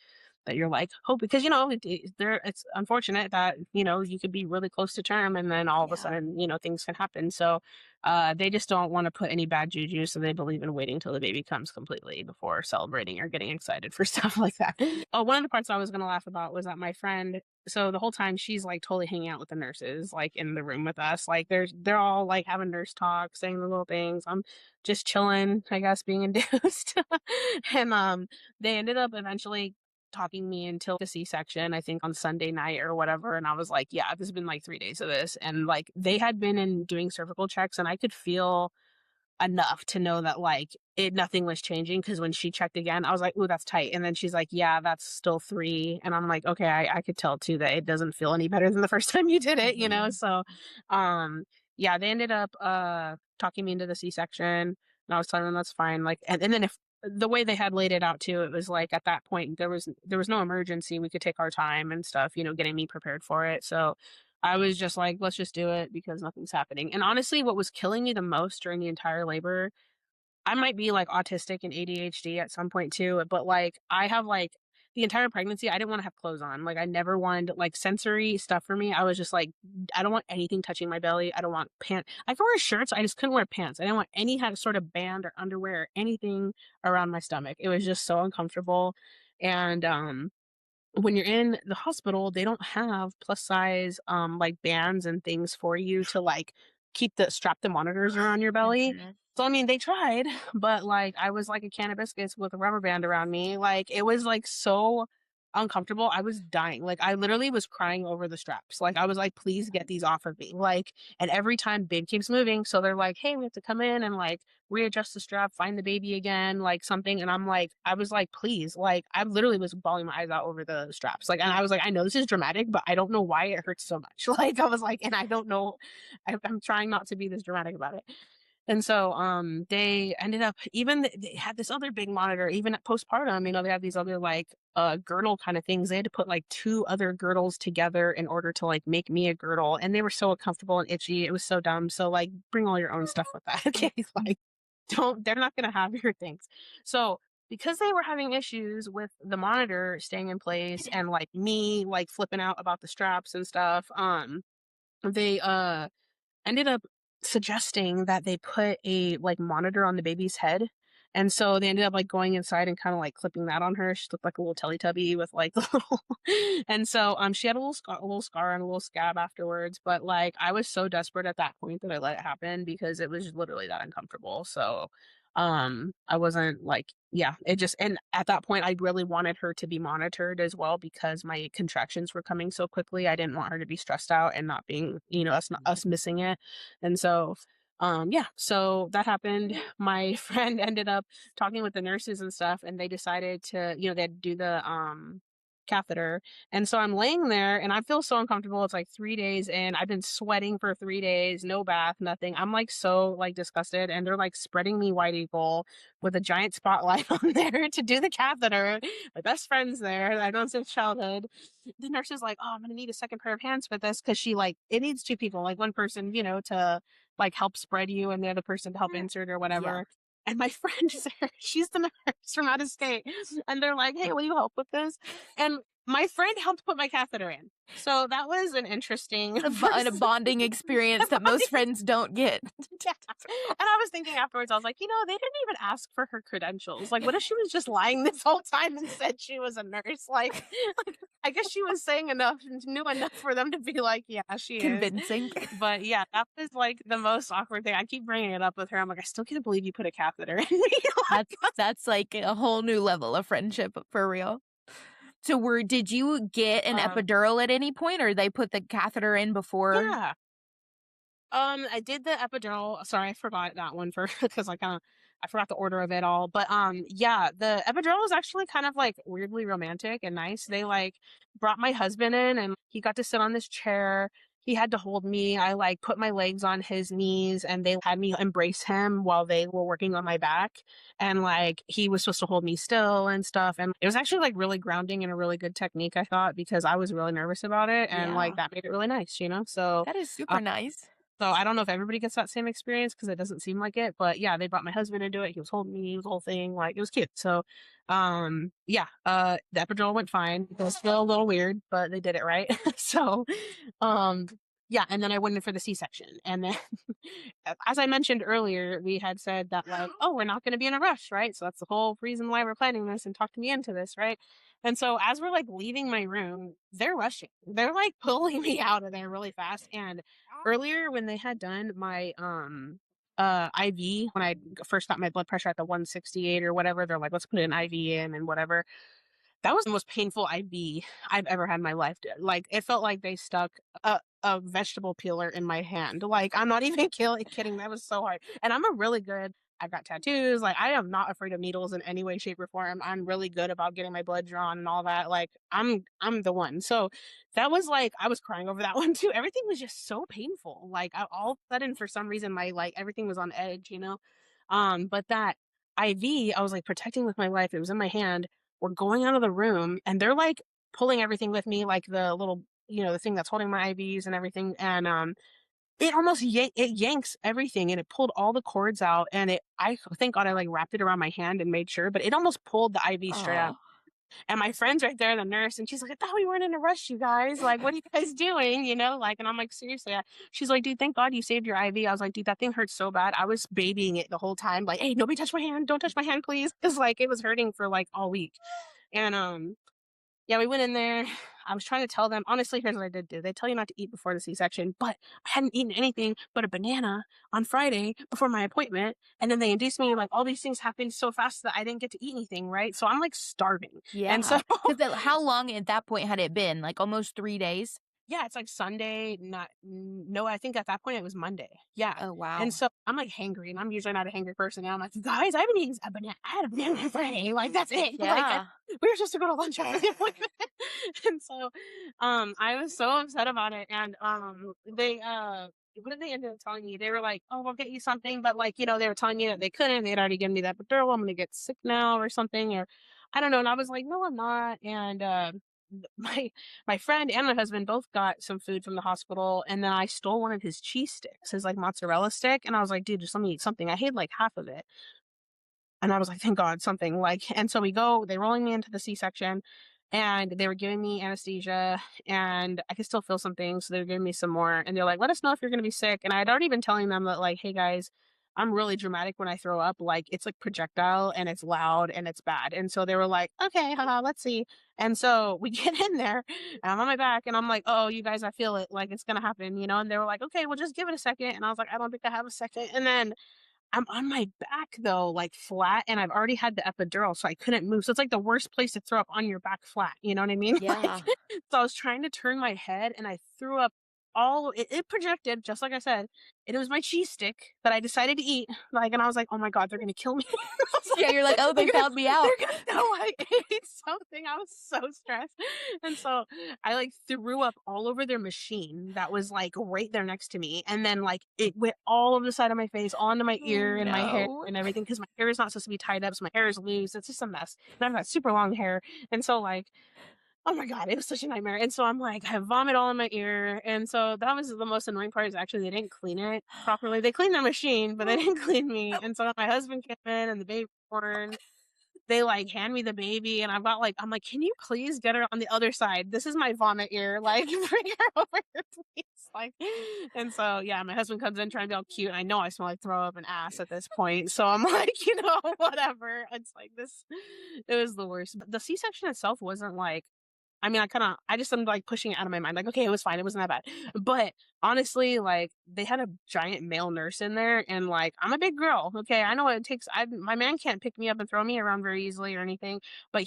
that you're like, oh, because it's unfortunate that you could be really close to term and then all of a Yeah. sudden things can happen. So they just don't want to put any bad juju, so they believe in waiting till the baby comes completely before celebrating or getting excited for stuff like that. Oh, one of the parts I was gonna laugh about was that my friend, so the whole time she's like totally hanging out with the nurses, like in the room with us. Like they're all like having nurse talk, saying the little things. I'm just chilling, I guess, being induced. And they ended up eventually talking me until the C-section, I think on Sunday night or whatever. And I was like, yeah, this has been like 3 days of this. And like they had been in doing cervical checks and I could feel enough to know that like nothing was changing because when she checked again, I was like, "Ooh, that's tight." And then she's like, "Yeah, that's still 3." And I'm like, "Okay, I could tell too that it doesn't feel any better than the first time you did it, you know?" Mhm. So, um, yeah, they ended up talking me into the C-section, and I was telling them that's fine. Like, and then if the way they had laid it out too, it was like at that point there was no emergency. We could take our time and stuff, getting me prepared for it. So I was just like, let's just do it because nothing's happening. And honestly, what was killing me the most during the entire labor, I might be like autistic and ADHD at some point too, but like I have like the entire pregnancy, I didn't want to have clothes on. Like I never wanted like sensory stuff for me. I was just like, I don't want anything touching my belly. I don't want pants. I could wear shirts. I just couldn't wear pants. I didn't want any kind of sort of band or underwear or anything around my stomach. It was just so uncomfortable. And when you're in the hospital, they don't have plus size like bands and things for you to like strap the monitors around your belly. Mhm. So I mean they tried, but like I was like a can of biscuits with a rubber band around me. Like it was like so uncomfortable. I was dying. Like I literally was crying over the straps. Like I was like, please get these off of me. Like, and every time babe keeps moving. So they're like, hey, we have to come in and like readjust the strap, find the baby again, like something. And I'm like, I was like, please, like, I literally was bawling my eyes out over the straps. Like, and I was like, I know this is dramatic, but I don't know why it hurts so much. Like, I was like, and I don't know, I'm trying not to be this dramatic about it. And so, they ended up they had this other big monitor, even at postpartum, they have these other like girdle kind of things. They had to put like two other girdles together in order to like make me a girdle. And they were so uncomfortable and itchy. It was so dumb. So like bring all your own stuff with that. Okay. Like they're not gonna have your things. So because they were having issues with the monitor staying in place and like me like flipping out about the straps and stuff, they ended up suggesting that they put a like monitor on the baby's head. And so they ended up like going inside and kind of like clipping that on her. She looked like a little Teletubby with like the little and so she had a little scar and a little scab afterwards. But like I was so desperate at that point that I let it happen because it was literally that uncomfortable. So I wasn't like yeah, it just and at that point I really wanted her to be monitored as well because my contractions were coming so quickly. I didn't want her to be stressed out and not being, us missing it. And so yeah, so that happened. My friend ended up talking with the nurses and stuff and they decided to, they'd do the catheter. And so I'm laying there and I feel so uncomfortable. It's like 3 days in. I've been sweating for 3 days, no bath, nothing. I'm like so like disgusted and they're like spreading me white eagle with a giant spotlight on there to do the catheter. My best friend's there. I've known since childhood. The nurse is like, "Oh, I'm gonna need a second pair of hands for this because she like it needs two people, like one person, to like help spread you and the other person to help insert or Yeah. whatever." And my friend is there. She's the nurse from out of state. And they're like, "Hey, will you help with this?" And my friend helped put my catheter in. So that was an interesting A first bonding experience that most friends don't get. yeah. And I was thinking afterwards, I was like, they didn't even ask for her credentials. Like, what if she was just lying this whole time and said she was a nurse? Like I guess she was saying enough and knew enough for them to be like, yeah, she is. Convincing. But yeah, that was like the most awkward thing. I keep bringing it up with her. I'm like, I still can't believe you put a catheter in me. That's like a whole new level of friendship for real. So did you get an epidural at any point, or they put the catheter in before? Yeah. I did the epidural. Sorry, I forgot that one for because I forgot the order of it all. But yeah, the epidural was actually kind of like weirdly romantic and nice. They like brought my husband in and he got to sit on this chair. He had to hold me. I like put my legs on his knees and they had me embrace him while they were working on my back. And like he was supposed to hold me still and stuff. And it was actually like really grounding and a really good technique, I thought, because I was really nervous about it. And like Yeah. that made it really nice, So That is super nice. so I don't know if everybody gets that same experience because it doesn't seem like it, but yeah, they brought my husband into it. He was holding me, it was the whole thing, like it was cute. So, yeah, the epidural went fine. It was still a little weird, but they did it right. So, um, yeah, and then I went in for the C-section, and then, as I mentioned earlier, we had said that like, oh, we're not going to be in a rush, right? So that's the whole reason why we're planning this and talked me into this, right? And so as we're like leaving my room, they're rushing. They're like pulling me out of there really fast, and earlier when they had done my IV when I first got my blood pressure at the 168 or whatever, they're like, let's put an IV in and whatever. That was the most painful IV I've ever had in my life. Like it felt like they stuck a vegetable peeler in my hand. Like I'm not even kidding. That was so hard. And I'm a really good. I've got tattoos. Like I am not afraid of needles in any way, shape, or form. I'm really good about getting my blood drawn and all that. Like I'm the one. So that was like I was crying over that one too. Everything was just so painful. Like all of a sudden, for some reason, my like everything was on edge. But that IV, I was like protecting with my life. It was in my hand. We're going out of the room and they're like pulling everything with me, like the little, the thing that's holding my IVs and everything. And it almost it yanks everything and it pulled all the cords out. And I thank God I like wrapped it around my hand and made sure, but it almost pulled the IV straight out. Oh, And my friend's right there, the nurse, and she's like, I thought we weren't in a rush, you guys. Like, what are you guys doing? Like, and I'm like, seriously. She's like, dude, thank God you saved your IV. I was like, dude, that thing hurts so bad. I was babying it the whole time. Like, hey, nobody touch my hand. Don't touch my hand, please. Cause like it was hurting for like all week. And yeah, we went in there. I was trying to tell them, honestly, here's what I did do. They tell you not to eat before the C-section, but I hadn't eaten anything but a banana on Friday before my appointment. And then they induced me, like, all these things happened so fast that I didn't get to eat anything, right? So I'm like starving. And so, yeah. Because how long at that point had it been? Like almost 3 days? yeah, it's like Sunday, no, I think at that point it was Monday. Yeah. Oh, And wow. so I'm like hangry, and I'm usually not a hangry person. And I'm like, guys, I haven't eaten a banana. I had a banana on Friday. Like, that's it. Like, Yeah. we were supposed to go to lunch after the appointment. And so, I was so upset about it. And, what did they end up telling me? They were like, oh, we'll get you something. But like, they were telling me that they couldn't. They'd already given me that epidural. I'm going to get sick now or something. Or I don't know. And I was like, no, I'm not. And, my my friend and my husband both got some food from the hospital, and then I stole one of his cheese sticks, his like mozzarella stick, and I was like, dude, just let me eat something. I hate like half of it. And I was like, thank God, something like, and so they're rolling me into the C-section and they were giving me anesthesia and I could still feel some things. So they were giving me some more and they're like, let us know if you're going to be sick. And I had already been telling them that like, hey guys, I'm really dramatic when I throw up. Like it's like projectile and it's loud and it's bad. And so they were like, okay, haha, let's see. And so we get in there and I'm on my back and I'm like, oh, you guys, I feel it. Like it's going to happen. And they were like, okay, well, just give it a second. And I was like, I don't think I have a second. And then I'm on my back though, like flat, and I've already had the epidural, so I couldn't move. So it's like the worst place to throw up on your back flat. You know what I mean? Like, Yeah. so I was trying to turn my head and I threw up it projected, just like I said. It was my cheese stick that I decided to eat. Like, and I was like, oh my God, they're gonna kill me. I was Yeah, you're like, oh, they're they gonna, found me out. they're gonna know I ate something. I was so stressed. And so I like threw up all over their machine that was like right there next to me. And then like it went all over the side of my face, onto my Oh, ear and my hair no. and everything, because my hair is not supposed to be tied up, so my hair is loose. It's just a mess. And I've got super long hair. And so like, oh my God, it was such a nightmare. And so I'm like, I vomit all in my ear. And so that was the most annoying part, is actually they didn't clean it properly. They cleaned the machine, but they didn't clean me. And so my husband came in and the baby was born. they like hand me the baby and I've got like, I'm like, can you please get her on the other side? This is my vomit ear. Like, bring her over here, please. Like, and so yeah, my husband comes in trying to be all cute. And I know I smell like throw up and ass at this point. So I'm like, whatever. It's like this, it was the worst. But the C-section itself wasn't like, I mean, I just am like pushing it out of my mind. Like, okay, it was fine. It wasn't that bad. But honestly, like they had a giant male nurse in there and like, I'm a big girl. Okay. I know what it takes. My man can't pick me up and throw me around very easily or anything, but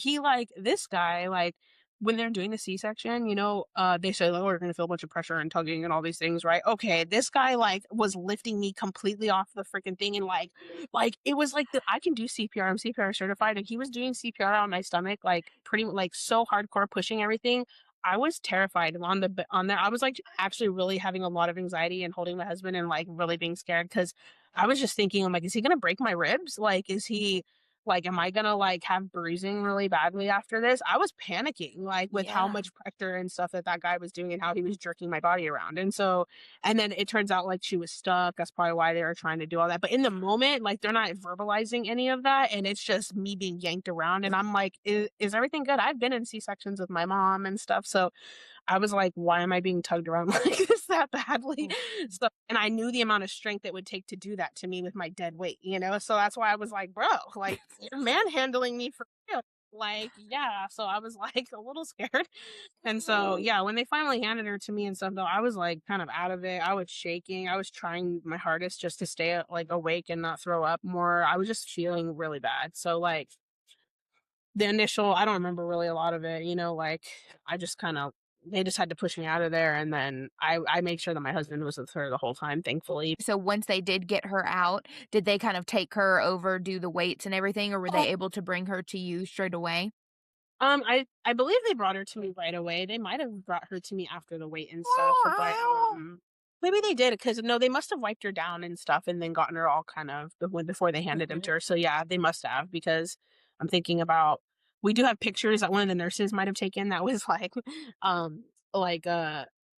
this guy, like when they're doing the C-section, they say, like, oh, we're going to feel a bunch of pressure and tugging and all these things. Right. Okay. This guy like was lifting me completely off the freaking thing. And like it was like I can do CPR. I'm CPR certified, and he was doing CPR on my stomach, like pretty like so hardcore, pushing everything. I was terrified on there. I was like actually really having a lot of anxiety and holding my husband and like really being scared because I was just thinking, I'm like, is he gonna break my ribs? Like, is he like, am I gonna like have bruising really badly after this? I was panicking like with how Yeah. much pressure and stuff that guy was doing and how he was jerking my body around. And then it turns out like she was stuck. That's probably why they were trying to do all that. But in the moment, like they're not verbalizing any of that. And it's just me being yanked around. And I'm like, is everything good? I've been in C-sections with my mom and stuff. So I was like, why am I being tugged around like this that badly? Mm. So, and I knew the amount of strength it would take to do that to me with my dead weight. So that's why I was like, bro, like you're manhandling me for real. Like, yeah. So I was like a little scared. And so, yeah, when they finally handed her to me and stuff, though, I was like kind of out of it. I was shaking. I was trying my hardest just to stay like awake and not throw up more. I was just feeling really bad. So, like, the initial, I don't remember really a lot of it, like I just kind of, they just had to push me out of there. And then I made sure that my husband was with her the whole time, thankfully. So once they did get her out, did they kind of take her over, do the weights and everything, or were they able to bring her to you straight away? I believe they brought her to me right away. They might have brought her to me after the wait and stuff, but maybe they did because no, they must have wiped her down and stuff, and then gotten her all kind of before they handed him to her. So yeah, they must have because I'm thinking about we do have pictures that one of the nurses might have taken that was um like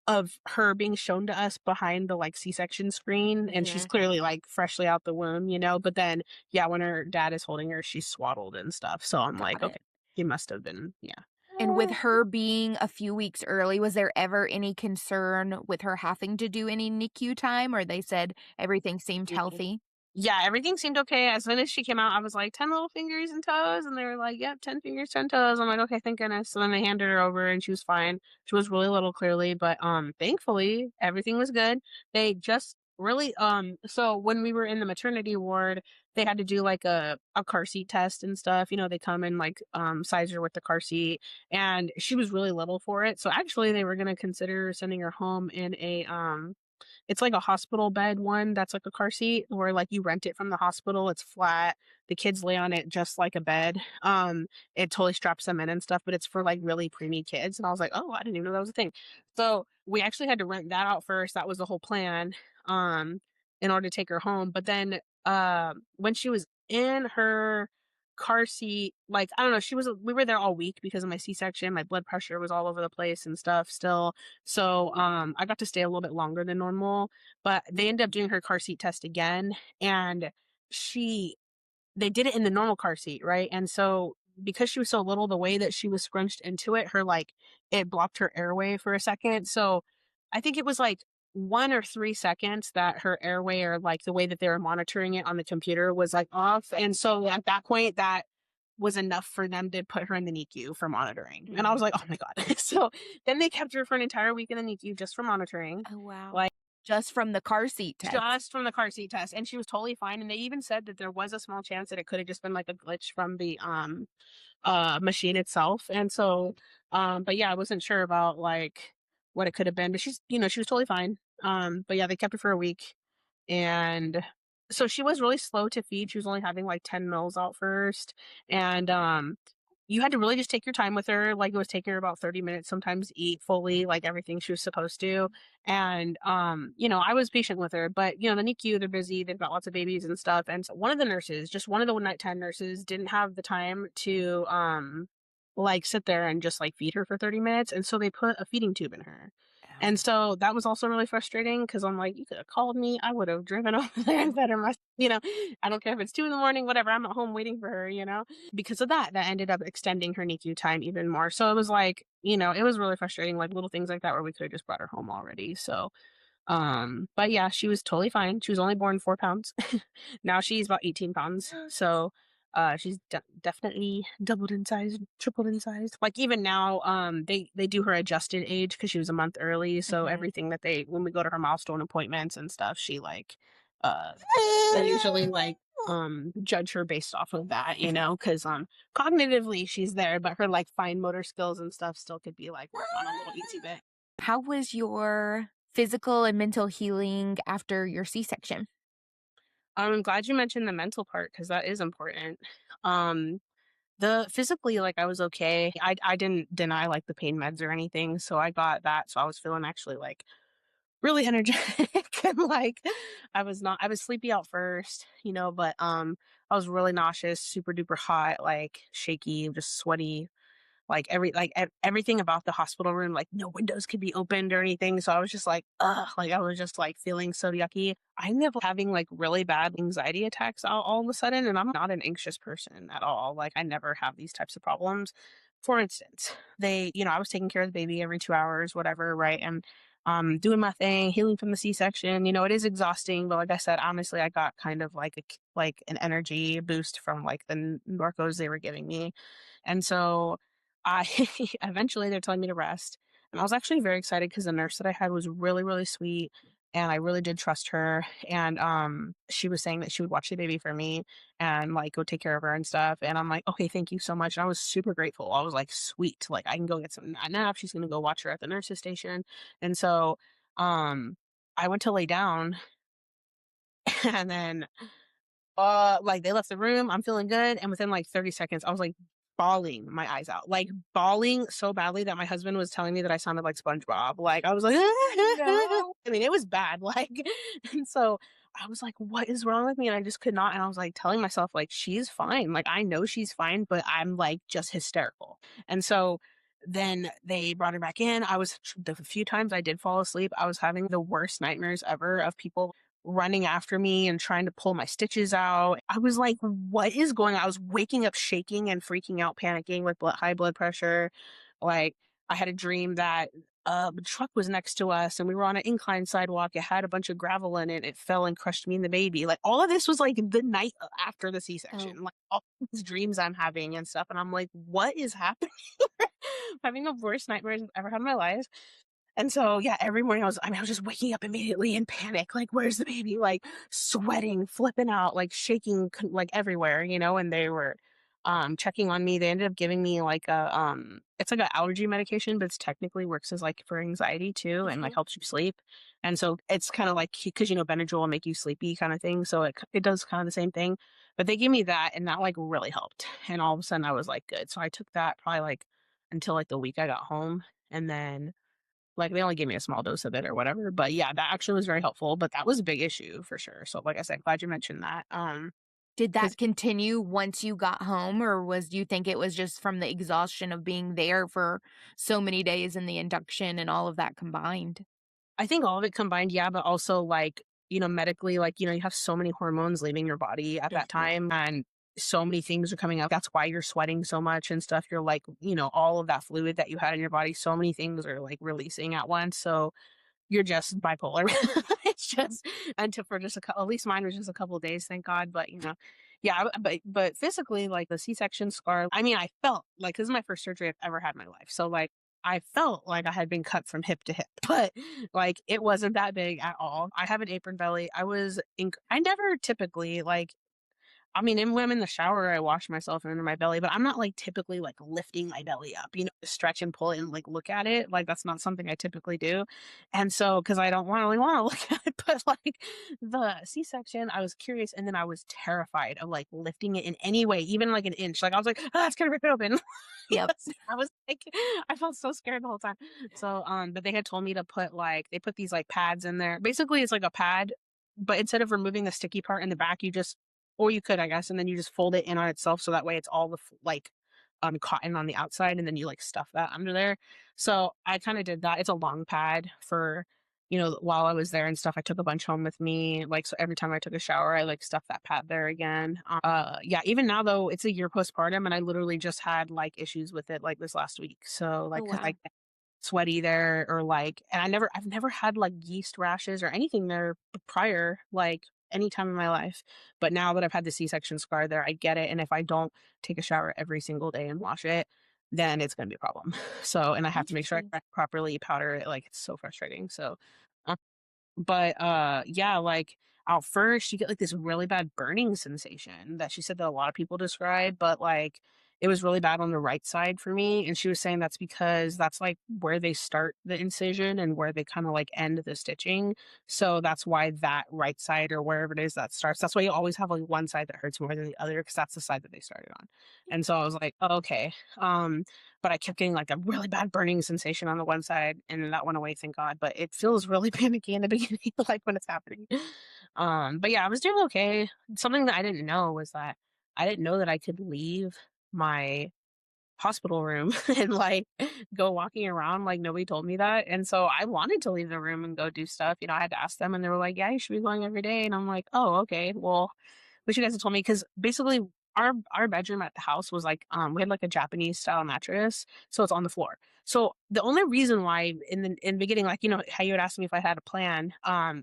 of her being shown to us behind the like C-section screen, and she's Mhm. clearly like freshly out the womb. But then yeah, when her dad is holding her, she's swaddled and stuff. So I'm like, Got it. okay. He must have been, yeah. And with her being a few weeks early, was there ever any concern with her having to do any NICU time, or they said everything seemed healthy? Yeah, everything seemed okay. As soon as she came out, I was like, 10 little fingers and toes. And they were like, yep, 10 fingers, 10 toes. I'm like, okay, thank goodness. So then they handed her over and she was fine. She was really little, clearly, but thankfully everything was good. They just really so when we were in the maternity ward, they had to do like a car seat test and stuff. They come and like size her with the car seat, and she was really little for it. So actually they were gonna consider sending her home in a it's like a hospital bed one that's like a car seat where like you rent it from the hospital. It's flat. The kids lay on it just like a bed. It totally straps them in and stuff, but it's for like really preemie kids. And I was like, oh, I didn't even know that was a thing. So we actually had to rent that out first. That was the whole plan. Um, in order to take her home. But then when she was in her car seat, like I don't know, we were there all week because of my C-section. My blood pressure was all over the place and stuff still. So I got to stay a little bit longer than normal, but they ended up doing her car seat test again, and she they did it in the normal car seat, right? And so because she was so little, the way that she was scrunched into it, it blocked her airway for a second. So I think it was like 1 or 3 seconds that her airway, or like the way that they were monitoring it on the computer, was like off. And so at that point, that was enough for them to put her in the NICU for monitoring. And I was like, oh my God. So then they kept her for an entire week in the NICU just for monitoring. Oh, wow. Like, Just from the car seat test. just from the car seat test, and she was totally fine, and they even said that there was a small chance that it could have just been like a glitch from the machine itself. And so but yeah, I wasn't sure about like what it could have been, but she was totally fine. But yeah, they kept her for a week, and so she was really slow to feed. She was only having like 10 mils out first, and you had to really just take your time with her. Like it was taking her about 30 minutes sometimes to eat fully, like everything she was supposed to. And I was patient with her, but the NICU, they're busy, they've got lots of babies and stuff. And so one of the nurses, just one of the nighttime nurses, didn't have the time to like sit there and just like feed her for 30 minutes. And so they put a feeding tube in her. And so that was also really frustrating because I'm like, you could have called me. I would have driven over there and better my, I don't care if it's 2 in the morning, whatever. I'm at home waiting for her. Because of that, that ended up extending her NICU time even more. So it was like, it was really frustrating, like little things like that where we could have just brought her home already. So but yeah, she was totally fine. She was only born 4 pounds. Now she's about 18 pounds. So she's definitely doubled in size, tripled in size. Like even now, they do her adjusted age because she was a month early. So Mhm. everything that when we go to her milestone appointments and stuff, she like uh they usually like judge her based off of that, because cognitively she's there, but her like fine motor skills and stuff still could be like worked on a little easy bit. How was your physical and mental healing after your C-section? I'm glad you mentioned the mental part because that is important. Um, the physically, like I was okay. I didn't deny like the pain meds or anything, so I got that. So I was feeling actually like really energetic and like I was sleepy at first, but I was really nauseous, super duper hot, like shaky, just sweaty, like everything about the hospital room, like no windows could be opened or anything. So I was just like, ugh, like I was just like feeling so yucky. I ended up having like really bad anxiety attacks all of a sudden. And I'm not an anxious person at all. Like I never have these types of problems. For instance, I was taking care of the baby every 2 hours, whatever, right? And doing my thing, healing from the C-section. It is exhausting, but like I said, honestly, I got kind of like like an energy boost from like the Norcos they were giving me. And so I eventually they're telling me to rest. And I was actually very excited because the nurse that I had was really, really sweet. And I really did trust her. And she was saying that she would watch the baby for me and like go take care of her and stuff. And I'm like, okay, thank you so much. And I was super grateful. I was like, sweet, like I can go get some nap. She's gonna go watch her at the nurse's station. And so I went to lay down and then like they left the room, I'm feeling good, and within like 30 seconds, I was like bawling my eyes out, like bawling so badly that my husband was telling me that I sounded like SpongeBob. Like I was like, No. I mean, it was bad. Like, and so I was like, what is wrong with me? And I just could not. And I was like telling myself, like, she's fine. Like, I know she's fine, but I'm like just hysterical. And so then they brought her back in. The few times I did fall asleep, I was having the worst nightmares ever of people running after me and trying to pull my stitches out. I was like, what is going on? I was waking up shaking and freaking out, panicking with high blood pressure. Like, I had a dream that a truck was next to us and we were on an incline sidewalk. It had a bunch of gravel in it. It fell and crushed me and the baby. Like, all of this was like the night after the C Oh. section. Like, all these dreams I'm having and stuff. And I'm like, what is happening? Having the worst nightmares I've ever had in my life. And so, yeah, every morning I was just waking up immediately in panic. Like, where's the baby? Like, sweating, flipping out, like shaking, like everywhere, and they were, checking on me. They ended up giving me like it's like an allergy medication, but it's technically works as like for anxiety too and like Mhm. helps you sleep. And so it's kind of like, because, Benadryl will make you sleepy kind of thing. So it does kind of the same thing. But they gave me that and that like really helped. And all of a sudden I was like, good. So I took that probably like until like the week I got home. And then like, they only gave me a small dose of it or whatever, but yeah, that actually was very helpful, but that was a big issue for sure. So, like I said, glad you mentioned that. Did Because that continue once you got home, or do you think it was just from the exhaustion of being there for so many days and the induction and all of that combined? I think all of it combined, yeah, but also, like, medically, like, you have so many hormones leaving your body at that Mhm. time, and so many things are coming up. That's why you're sweating so much and stuff. You're like, all of that fluid that you had in your body, so many things are like releasing at once. So, you're just bipolar. It's just until for just at least mine was just a couple of days, thank God. But yeah, but physically, like the C-section scar. I mean, I felt like this is my first surgery I've ever had in my life, so like I felt like I had been cut from hip to hip, but like it wasn't that big at all. I have an apron belly. I never typically like I mean, and when I'm in the shower, I wash myself under my belly, but I'm not like typically like lifting my belly up, to stretch and pull it and like look at it. Like that's not something I typically do. And so, because I don't really want to look at it, but like the C-section, I was curious and then I was terrified of like lifting it in any way, even like an inch. Like I was like, it's gonna rip it open. Yep. I was like, I felt so scared the whole time. So, but they had told me to they put these like pads in there. Basically, it's like a pad, but instead of removing the sticky part in the back, or you could, I guess, and then you just fold it in on itself so that way it's all like cotton on the outside, and then you like stuff that under there. So I kind of did that. It's a long pad for, while I was there and stuff. I took a bunch home with me. Like, so every time I took a shower, I like stuffed that pad there again. Yeah, even now though, it's a year postpartum, and I literally just had like issues with it like this last week. So Oh, like, cause I wow. get sweaty there, or like, and I've never had like yeast rashes or anything there prior, like any time in my life. But now that I've had the C-section scar there, I get it. And if I don't take a shower every single day and wash it, then it's going to be a problem. So, and I have to make sure Interesting. I properly powder it. Like, it's so frustrating. So, but, yeah, like, at first, you get, like, this really bad burning sensation that she said that a lot of people describe, but, like, it was really bad on the right side for me, and she was saying that's because that's, like, where they start the incision and where they kinda, like, end the stitching, so that's why that right side or wherever it is that starts, that's why you always have, like, one side that hurts more than the other because that's the side that they started on, and so I was like, "Oh, okay," but I kept getting, like, a really bad burning sensation on the one side, and then that went away, thank God, but it feels really panicky in the beginning, like, when it's happening. But yeah, I was doing okay. Something that I didn't know was that I didn't know that I could leave my hospital room and, like, go walking around, like, nobody told me that, and so I wanted to leave the room and go do stuff, I had to ask them, and they were like, "Yeah, you should be going every day," and I'm like, "Oh, okay, well, wish you guys had told me because basically our bedroom at the house was like we had like a Japanese style mattress, so it's on the floor. So the only reason why in the beginning, like how you had asked me if I had a plan,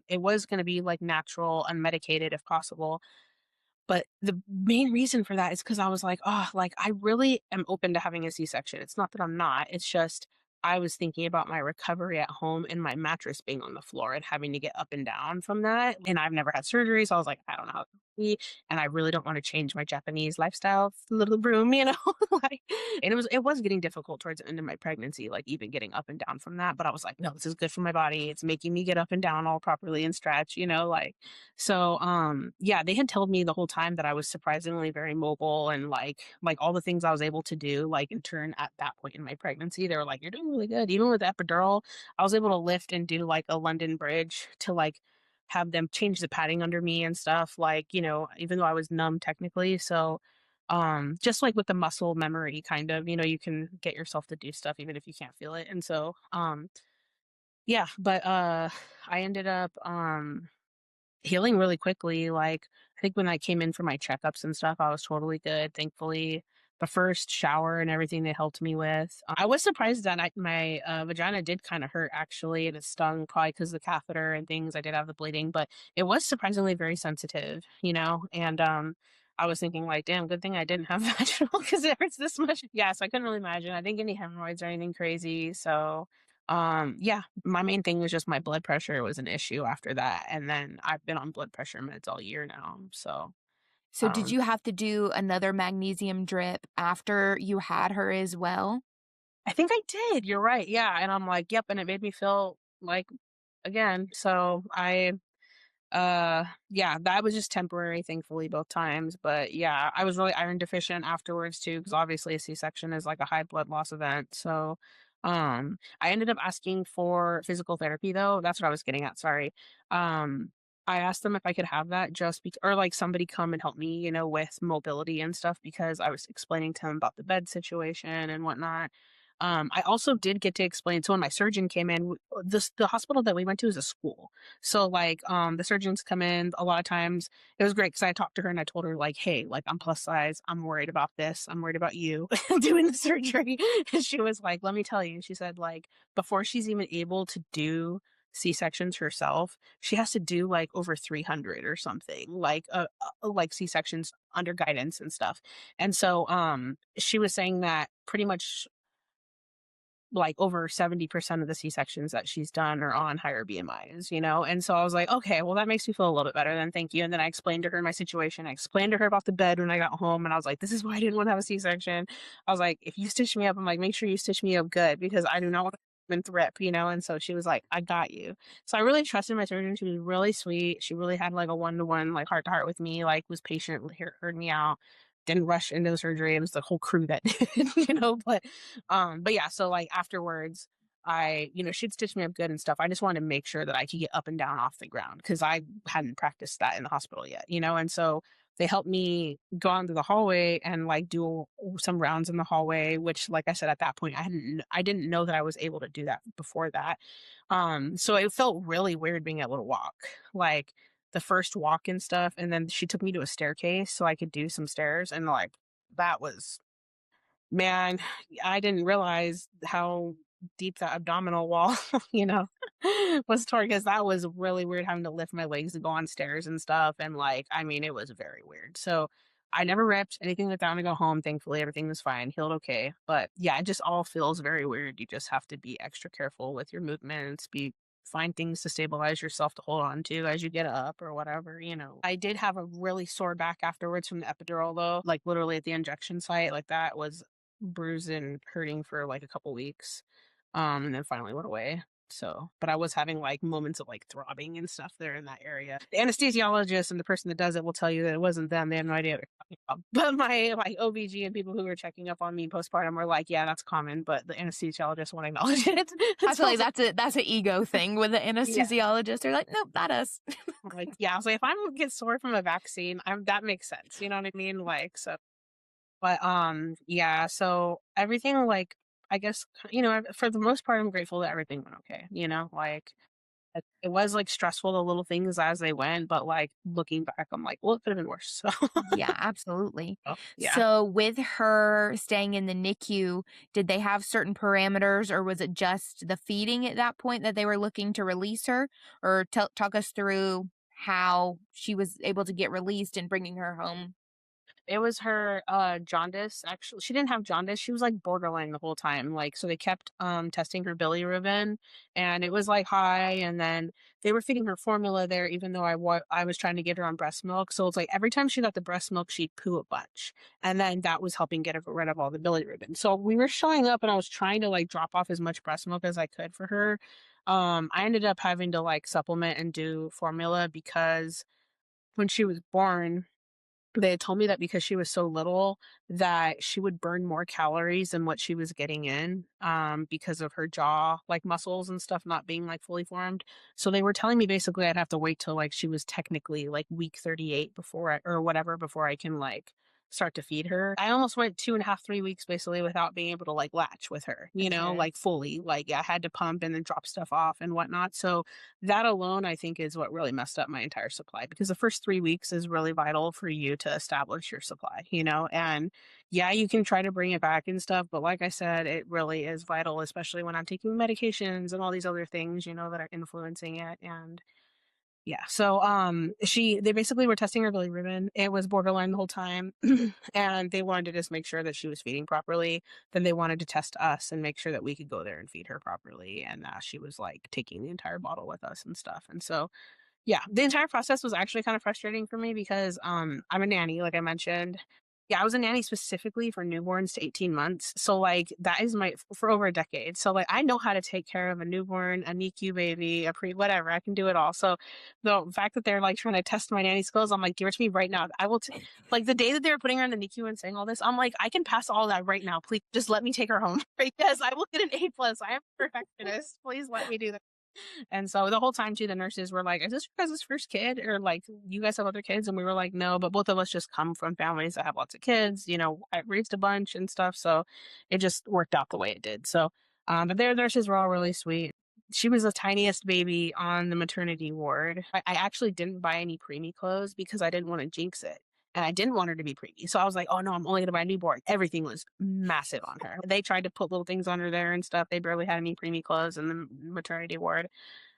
it was going to be like natural, unmedicated if possible. But the main reason for that is because I was like, "Oh, like, I really am open to having a C-section." It's not that I'm not, it's just I was thinking about my recovery at home and my mattress being on the floor and having to get up and down from that, and I've never had surgery, so I was like, "I don't know how it's gonna be, and I really don't wanna change my Japanese lifestyle little room," you know? Like, and it was getting difficult towards the end of my pregnancy, like, even getting up and down from that, but I was like, "No, this is good for my body, it's making me get up and down all properly and stretch," like, so, yeah, they had told me the whole time that I was surprisingly very mobile and like all the things I was able to do, like in turn at that point in my pregnancy, they were like, "You're doing really good." Even with epidural, I was able to lift and do like a London bridge to like have them change the padding under me and stuff, like, even though I was numb technically. So, just like with the muscle memory kind of, you can get yourself to do stuff even if you can't feel it. And so, yeah, but I ended up healing really quickly, like, I think when I came in for my checkups and stuff, I was totally good, thankfully. The first shower and everything they helped me with. I was surprised that my, vagina did kinda hurt actually, and it stung probably because the catheter and things, I did have the bleeding, but it was surprisingly very sensitive, and, I was thinking like, "Damn, good thing I didn't have vaginal because it hurts this much." Yeah, so I couldn't really imagine. I didn't get any hemorrhoids or anything crazy, so yeah, my main thing was just my blood pressure was an issue after that, and then I've been on blood pressure meds all year now, so, So, did um, you have to do another magnesium drip after you had her as well? I think I did, you're right, yeah, and I'm like, "Yep," and it made me feel like again, so yeah, that was just temporary, thankfully, both times, but yeah, I was really iron deficient afterwards too, because obviously a C-section is like a high blood loss event, so, I ended up asking for physical therapy though, that's what I was getting at, sorry. Um, I asked them if I could have that just or like somebody come and help me, with mobility and stuff because I was explaining to them about the bed situation and whatnot. I also did get to explain, so when my surgeon came in, the hospital that we went to is a school. So like the surgeons come in a lot of times. It was great because I talked to her and I told her like, "Hey, like I'm plus size. I'm worried about this. I'm worried about you doing the surgery." And she was like, "Let me tell you." She said like before she's even able to do C-sections herself, she has to do like over 300 or something, like C-sections under guidance and stuff. And so she was saying that pretty much like over 70% of the C-sections that she's done are on higher BMIs, And so I was like, okay, well, that makes me feel a little bit better then. Thank you. And then I explained to her my situation. I explained to her about the bed when I got home. And I was like, this is why I didn't want to have a C-section. I was like, if you stitch me up, I'm like, make sure you stitch me up good because I do not want to thrip. And so she was like, I got you. So I really trusted my surgeon. She was really sweet. She really had like a one-to-one, like heart to heart with me, like was patient, heard me out, didn't rush into the surgery. It was the whole crew that did, but yeah, so like afterwards, she'd stitch me up good and stuff. I just wanted to make sure that I could get up and down off the ground because I hadn't practiced that in the hospital yet, And so they helped me go out into the hallway and like do some rounds in the hallway, which, like I said, at that point, I didn't know that I was able to do that before that. So it felt really weird being able to walk, like the first walk and stuff. And then she took me to a staircase so I could do some stairs, and like that was, man, I didn't realize how deep that abdominal wall, you know, was toward, because that was really weird having to lift my legs to go on stairs and stuff. And like, I mean, it was very weird. So I never ripped anything like that when I go home. Thankfully, everything was fine, healed okay. But yeah, it just all feels very weird. You just have to be extra careful with your movements, find things to stabilize yourself to hold on to as you get up or whatever, you know. I did have a really sore back afterwards from the epidural though, like literally at the injection site, like that was bruised and hurting for like a couple weeks. And then finally went away. So, but I was having like moments of like throbbing and stuff there in that area. The anesthesiologist and the person that does it will tell you that it wasn't them. They have no idea what you're talking about. But my like OBG and people who were checking up on me postpartum were like, yeah, that's common, but the anesthesiologist won't acknowledge it. I feel So I like was like, that's an ego thing with the yeah. anesthesiologist. They're like, nope, not us. I'm like, yeah, I was like, if I'm get sore from a vaccine, that makes sense. You know what I mean? Like, so, but yeah, so everything like, I guess, for the most part, I'm grateful that everything went okay. You know, like it was like stressful, the little things as they went, but like looking back, I'm like, well, it could have been worse. So Yeah, absolutely. yeah. So, with her staying in the NICU, did they have certain parameters, or was it just the feeding at that point that they were looking to release her? Or talk us through how she was able to get released and bringing her home. It was her, jaundice, actually she didn't have jaundice, she was, like, borderline the whole time, like, so they kept, testing her bilirubin, and it was, like, high, and then they were feeding her formula there even though I was trying to get her on breast milk, so it's like every time she got the breast milk, she'd poo a bunch, and then that was helping get rid of all the bilirubin. So we were showing up, and I was trying to, like, drop off as much breast milk as I could for her. I ended up having to, like, supplement and do formula because when she was born, they had told me that because she was so little that she would burn more calories than what she was getting in, because of her jaw, like, muscles and stuff not being, like, fully formed. So they were telling me basically I'd have to wait till, like, she was technically, like, week 38 before I can, like, start to feed her. I almost went 2.5, 3 weeks basically without being able to, like, latch with her, Okay. like, fully. Like, I had to pump and then drop stuff off and whatnot. So that alone, I think, is what really messed up my entire supply, because the first 3 weeks is really vital for you to establish your supply, and yeah, you can try to bring it back and stuff, but like I said, it really is vital, especially when I'm taking medications and all these other things, that are influencing it. And yeah, so they basically were testing her bilirubin. It was borderline the whole time, and they wanted to just make sure that she was feeding properly. Then they wanted to test us and make sure that we could go there and feed her properly, and she was like taking the entire bottle with us and stuff. And so yeah, the entire process was actually kind of frustrating for me because, I'm a nanny, like I mentioned. Yeah, I was a nanny specifically for newborns to 18 months. So, like, that is for over a decade. So, like, I know how to take care of a newborn, a NICU baby, whatever. I can do it all. So, the fact that they're like trying to test my nanny skills, I'm like, give it to me right now. Like, the day that they were putting her in the NICU and saying all this, I'm like, I can pass all that right now. Please just let me take her home. Because I will get an A plus. I am a perfectionist. Please let me do that. And so the whole time too, the nurses were like, "Is this your guys' first kid? Or like you guys have other kids?" And we were like, "No," but both of us just come from families that have lots of kids, I raised a bunch and stuff. So it just worked out the way it did. So but their nurses were all really sweet. She was the tiniest baby on the maternity ward. I actually didn't buy any preemie clothes because I didn't want to jinx it. And I didn't want her to be preemie. So I was like, oh no, I'm only going to buy a newborn. Everything was massive on her. They tried to put little things on her there and stuff. They barely had any preemie clothes in the maternity ward.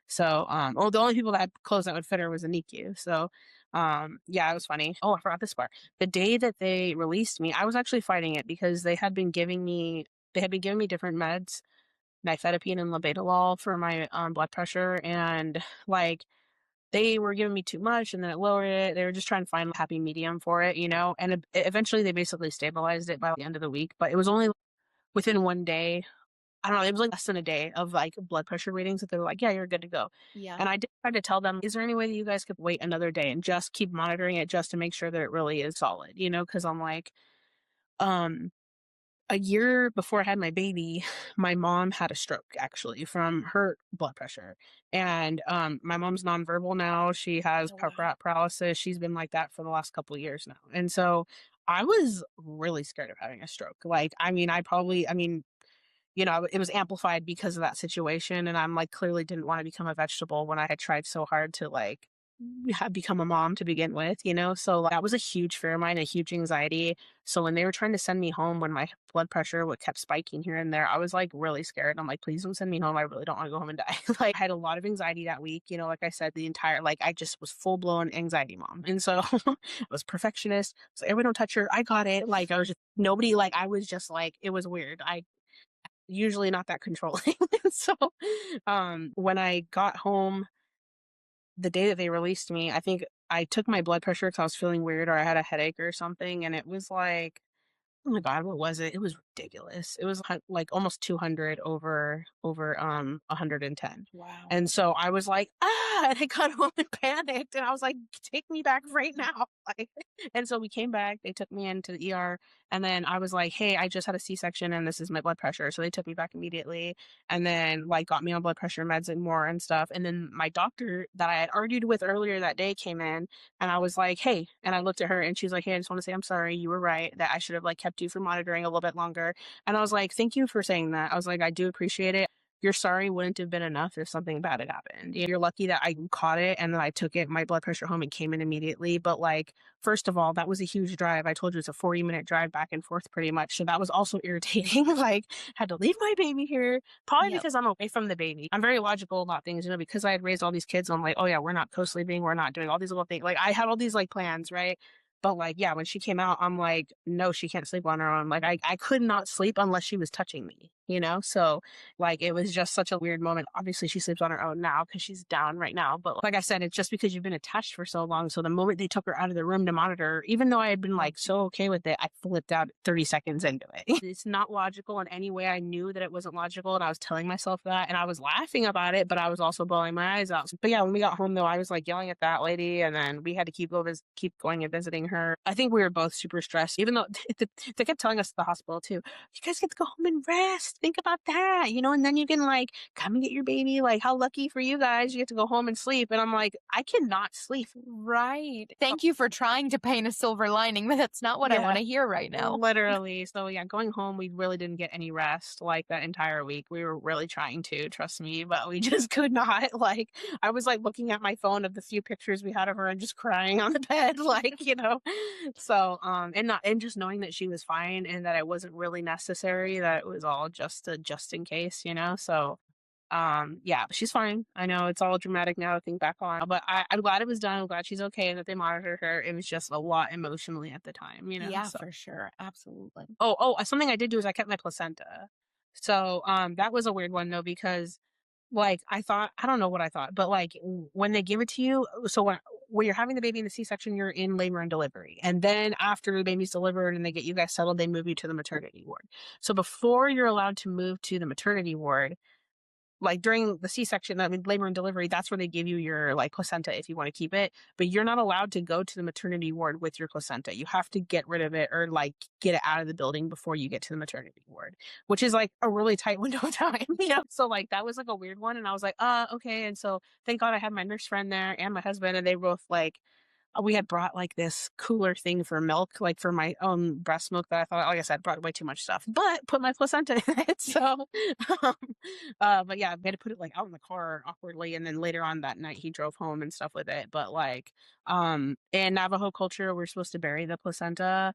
So, the only people that had clothes that would fit her was a NICU. So, yeah, it was funny. Oh, I forgot this part. The day that they released me, I was actually fighting it because they had been giving me different meds, nifedipine and labetalol for my blood pressure, and like they were giving me too much, and then it lowered it. They were just trying to find a happy medium for it, and eventually they basically stabilized it by the end of the week. But it was only within one day. I don't know, it was like less than a day of like blood pressure readings that they were like, yeah, you're good to go. Yeah. And I did try to tell them, is there any way that you guys could wait another day and just keep monitoring it just to make sure that it really is solid, because I'm like, um, A year before I had my baby, my mom had a stroke actually from her blood pressure. And my mom's nonverbal now. She has Oh, wow. paralysis. She's been like that for the last couple of years now. And so I was really scared of having a stroke. Like, I mean, it was amplified because of that situation, and I'm, like, clearly didn't wanna become a vegetable when I had tried so hard to, like, become a mom to begin with, you know? So, like, that was a huge fear of mine, a huge anxiety. So when they were trying to send me home when my blood pressure would kept spiking here and there, I was, like, really scared. I'm like, "Please don't send me home. I really don't wanna go home and die." Like, I had a lot of anxiety that week, like I said, I just was full-blown anxiety mom, and so I was perfectionist. So "Everyone don't touch her. I got it." Like, I was just nobody like, I was just, like it was weird. I usually not that controlling. So, when I got home the day that they released me, I think I took my blood pressure because I was feeling weird or I had a headache or something, and it was like oh my god, what was it? It was ridiculous. It was like almost 200 over 110. Wow. And so I was like, "Ah!" And I got home and panicked and I was like, "Take me back right now." Like and so we came back, they took me into the ER and then I was like, "Hey, I just had a C-section and this is my blood pressure." So they took me back immediately and then like got me on blood pressure meds and more and stuff. And then my doctor that I had argued with earlier that day came in and I was like, "Hey," and I looked at her and she's like, "Hey, I just want to say I'm sorry. You were right that I should have like kept you for monitoring a little bit longer." And I was like, "Thank you for saying that." I was like, "I do appreciate it. Your sorry wouldn't have been enough if something bad had happened. You're lucky that I caught it and then I took it, my blood pressure home and came in immediately. But like, first of all, that was a huge drive. I told you it's a 40-minute drive back and forth pretty much. So that was also irritating. Like, had to leave my baby here, probably Yep. because I'm away from the baby. I'm very logical about things, because I had raised all these kids. I'm like, oh yeah, we're not co-sleeping. We're not doing all these little things. Like I had all these like plans, right? But like, yeah, when she came out, I'm like, no, she can't sleep on her own. Like I could not sleep unless she was touching me, you know? So like it was just such a weird moment. Obviously she sleeps on her own now because she's down right now. But like I said, it's just because you've been attached for so long. So the moment they took her out of the room to monitor her, even though I had been like so okay with it, I flipped out 30 seconds into it. It's not logical in any way. I knew that it wasn't logical and I was telling myself that and I was laughing about it, but I was also bawling my eyes out. But yeah, when we got home though, I was like yelling at that lady and then we had to keep going and visiting her. I think we were both super stressed, even though they kept telling us at the hospital too, you guys get to go home and rest. Think about that, and then you can like come and get your baby. Like, how lucky for you guys. You get to go home and sleep. And I'm like, I cannot sleep. Right. Thank you for trying to paint a silver lining, but that's not what I Yeah, want to hear right now. literally. So yeah, going home, we really didn't get any rest like that entire week. We were really trying to, trust me, but we just could not. Like, I was like looking at my phone of the few pictures we had of her and just crying on the bed, like. So, and just knowing that she was fine and that it wasn't really necessary, that it was all just in case. So, yeah, but she's fine. I know it's all dramatic now to think back on, but I'm glad it was done. I'm glad she's okay and that they monitored her. It was just a lot emotionally at the time. Yeah, So, for sure. Absolutely. something I did do is I kept my placenta. So, that was a weird one though, because like I don't know what I thought, but like when they give it to you, so when you're having the baby in the C-section, you're in labor and delivery. And then after the baby's delivered and they get you guys settled, they move you to the maternity ward. So before you're allowed to move to the maternity ward, like during the C-section, I mean, labor and delivery, that's where they give you your like placenta if you want to keep it. But you're not allowed to go to the maternity ward with your placenta. You have to get rid of it or like get it out of the building before you get to the maternity ward, which is like a really tight window of time. So like that was like a weird one. And I was like, okay. And so thank God I had my nurse friend there and my husband, and they both like we had brought like this cooler thing for milk, like for my own breast milk that I thought, like I said, brought way too much stuff, but put my placenta in it. So, um, but yeah, we had to put it like out in the car awkwardly. And then later on that night, he drove home and stuff with it. But like, in Navajo culture, we're supposed to bury the placenta.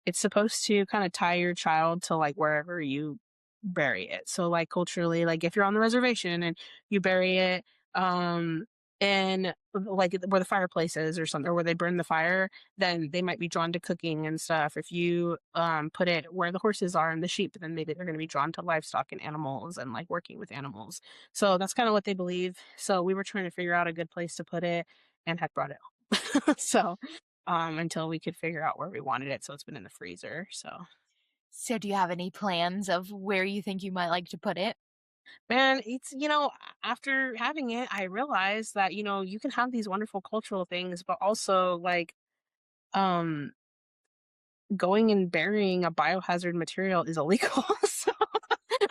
It's supposed to kind of tie your child to like wherever you bury it. So like culturally, like if you're on the reservation and you bury it, and like where the fireplace is or something, or where they burn the fire, then they might be drawn to cooking and stuff. If you put it where the horses are and the sheep, then maybe they're going to be drawn to livestock and animals and like working with animals. So that's kind of what they believe. So we were trying to figure out a good place to put it and had brought it home. So until we could figure out where we wanted it. So it's been in the freezer. So So, do you have any plans of where you think you might like to put it? man, after having it, I realized that, you can have these wonderful cultural things, but also like, um, going and burying a biohazard material is illegal. So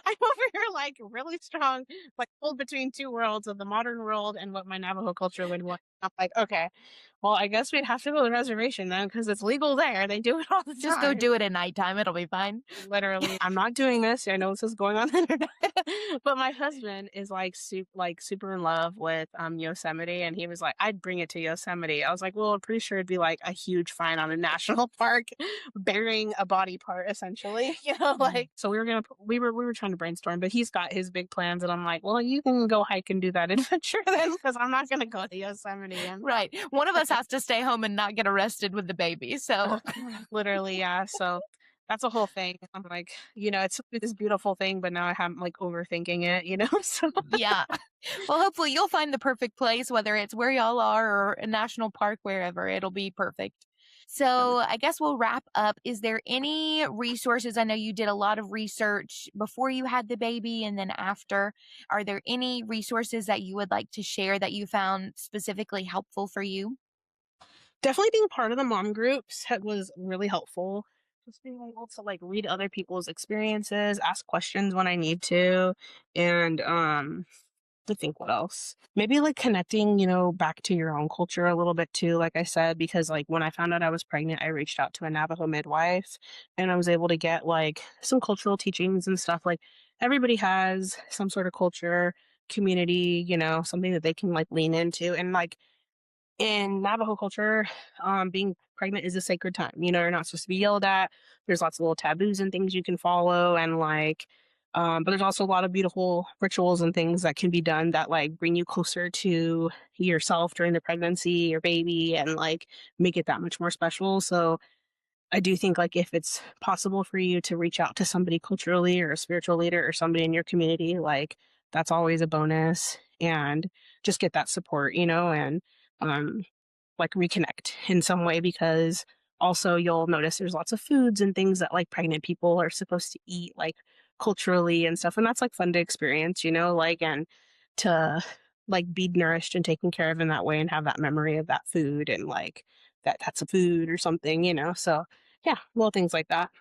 I'm over here like really strong, like pulled between two worlds of the modern world and what my Navajo culture would want. I'm like, okay, well, I guess we'd have to go to the reservation then because it's legal there. They do it all the Just go time. do it at nighttime. It'll be fine. Literally, I'm not doing this. I know this is going on the internet, but my husband is like super in love with Yosemite, and he was like, "I'd bring it to Yosemite." I was like, "Well, I'm pretty sure it'd be like a huge fine on a national park, burying a body part, essentially." Mhm. Like so we were trying to brainstorm, but he's got his big plans, and I'm like, "Well, you can go hike and do that adventure then, because I'm not gonna go to Yosemite." And Right. One of us has to stay home and not get arrested with the baby. So, literally, yeah. So that's a whole thing. I'm like, it's this beautiful thing, but now I'm like overthinking it. So yeah. Well, hopefully you'll find the perfect place, whether it's where y'all are or a national park, wherever. It'll be perfect. So, I guess we'll wrap up. Is there any resources? I know you did a lot of research before you had the baby and then after. Are there any resources that you would like to share that you found specifically helpful for you? definitely being part of the mom groups was really helpful. Just being able to like read other people's experiences, ask questions when I need to, and to think what else. Maybe like connecting, back to your own culture a little bit too, like I said, because like when I found out I was pregnant, I reached out to a Navajo midwife and I was able to get like some cultural teachings and stuff. Like everybody has some sort of culture, community, something that they can like lean into. And like in Navajo culture, being pregnant is a sacred time. You're not supposed to be yelled at. There's lots of little taboos and things you can follow, and like, but there's also a lot of beautiful rituals and things that can be done that like bring you closer to yourself during the pregnancy, your baby, and like make it that much more special. So I do think like if it's possible for you to reach out to somebody culturally or a spiritual leader or somebody in your community, like that's always a bonus, and just get that support, and um like reconnect in some way, because also you'll notice there's lots of foods and things that like pregnant people are supposed to eat like culturally and stuff, and that's like fun to experience, like, and to like be nourished and taken care of in that way and have that memory of that food and like that's a food or something, so yeah, little things like that.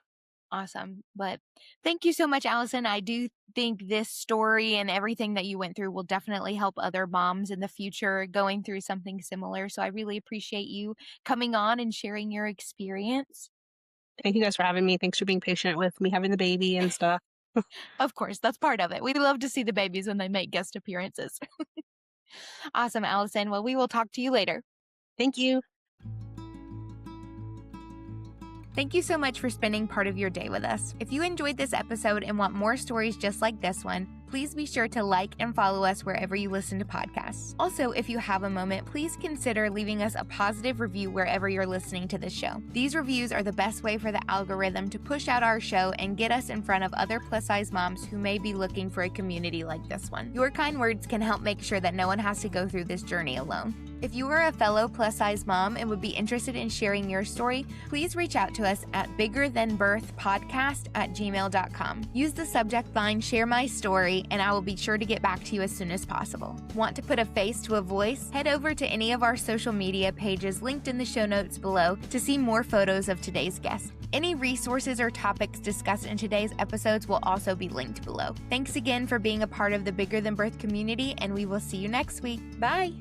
Awesome. But thank you so much, Allison. I do think this story and everything that you went through will definitely help other moms in the future going through something similar. So I really appreciate you coming on and sharing your experience. Thank you guys for having me. Thanks for being patient with me having the baby and stuff. Of course, that's part of it. We love to see the babies when they make guest appearances. Awesome, Allison. Well, we will talk to you later. Thank you. Thank you so much for spending part of your day with us. If you enjoyed this episode and want more stories just like this one, please be sure to like and follow us wherever you listen to podcasts. Also, if you have a moment, please consider leaving us a positive review wherever you're listening to this show. These reviews are the best way for the algorithm to push out our show and get us in front of other plus-size moms who may be looking for a community like this one. Your kind words can help make sure that no one has to go through this journey alone. If you are a fellow plus-size mom and would be interested in sharing your story, please reach out to us at biggerthanbirthpodcast@gmail.com. Use the subject line, "Share My Story," and I will be sure to get back to you as soon as possible. Want to put a face to a voice? Head over to any of our social media pages linked in the show notes below to see more photos of today's guest. Any resources or topics discussed in today's episodes will also be linked below. Thanks again for being a part of the Bigger Than Birth community, and we will see you next week. Bye!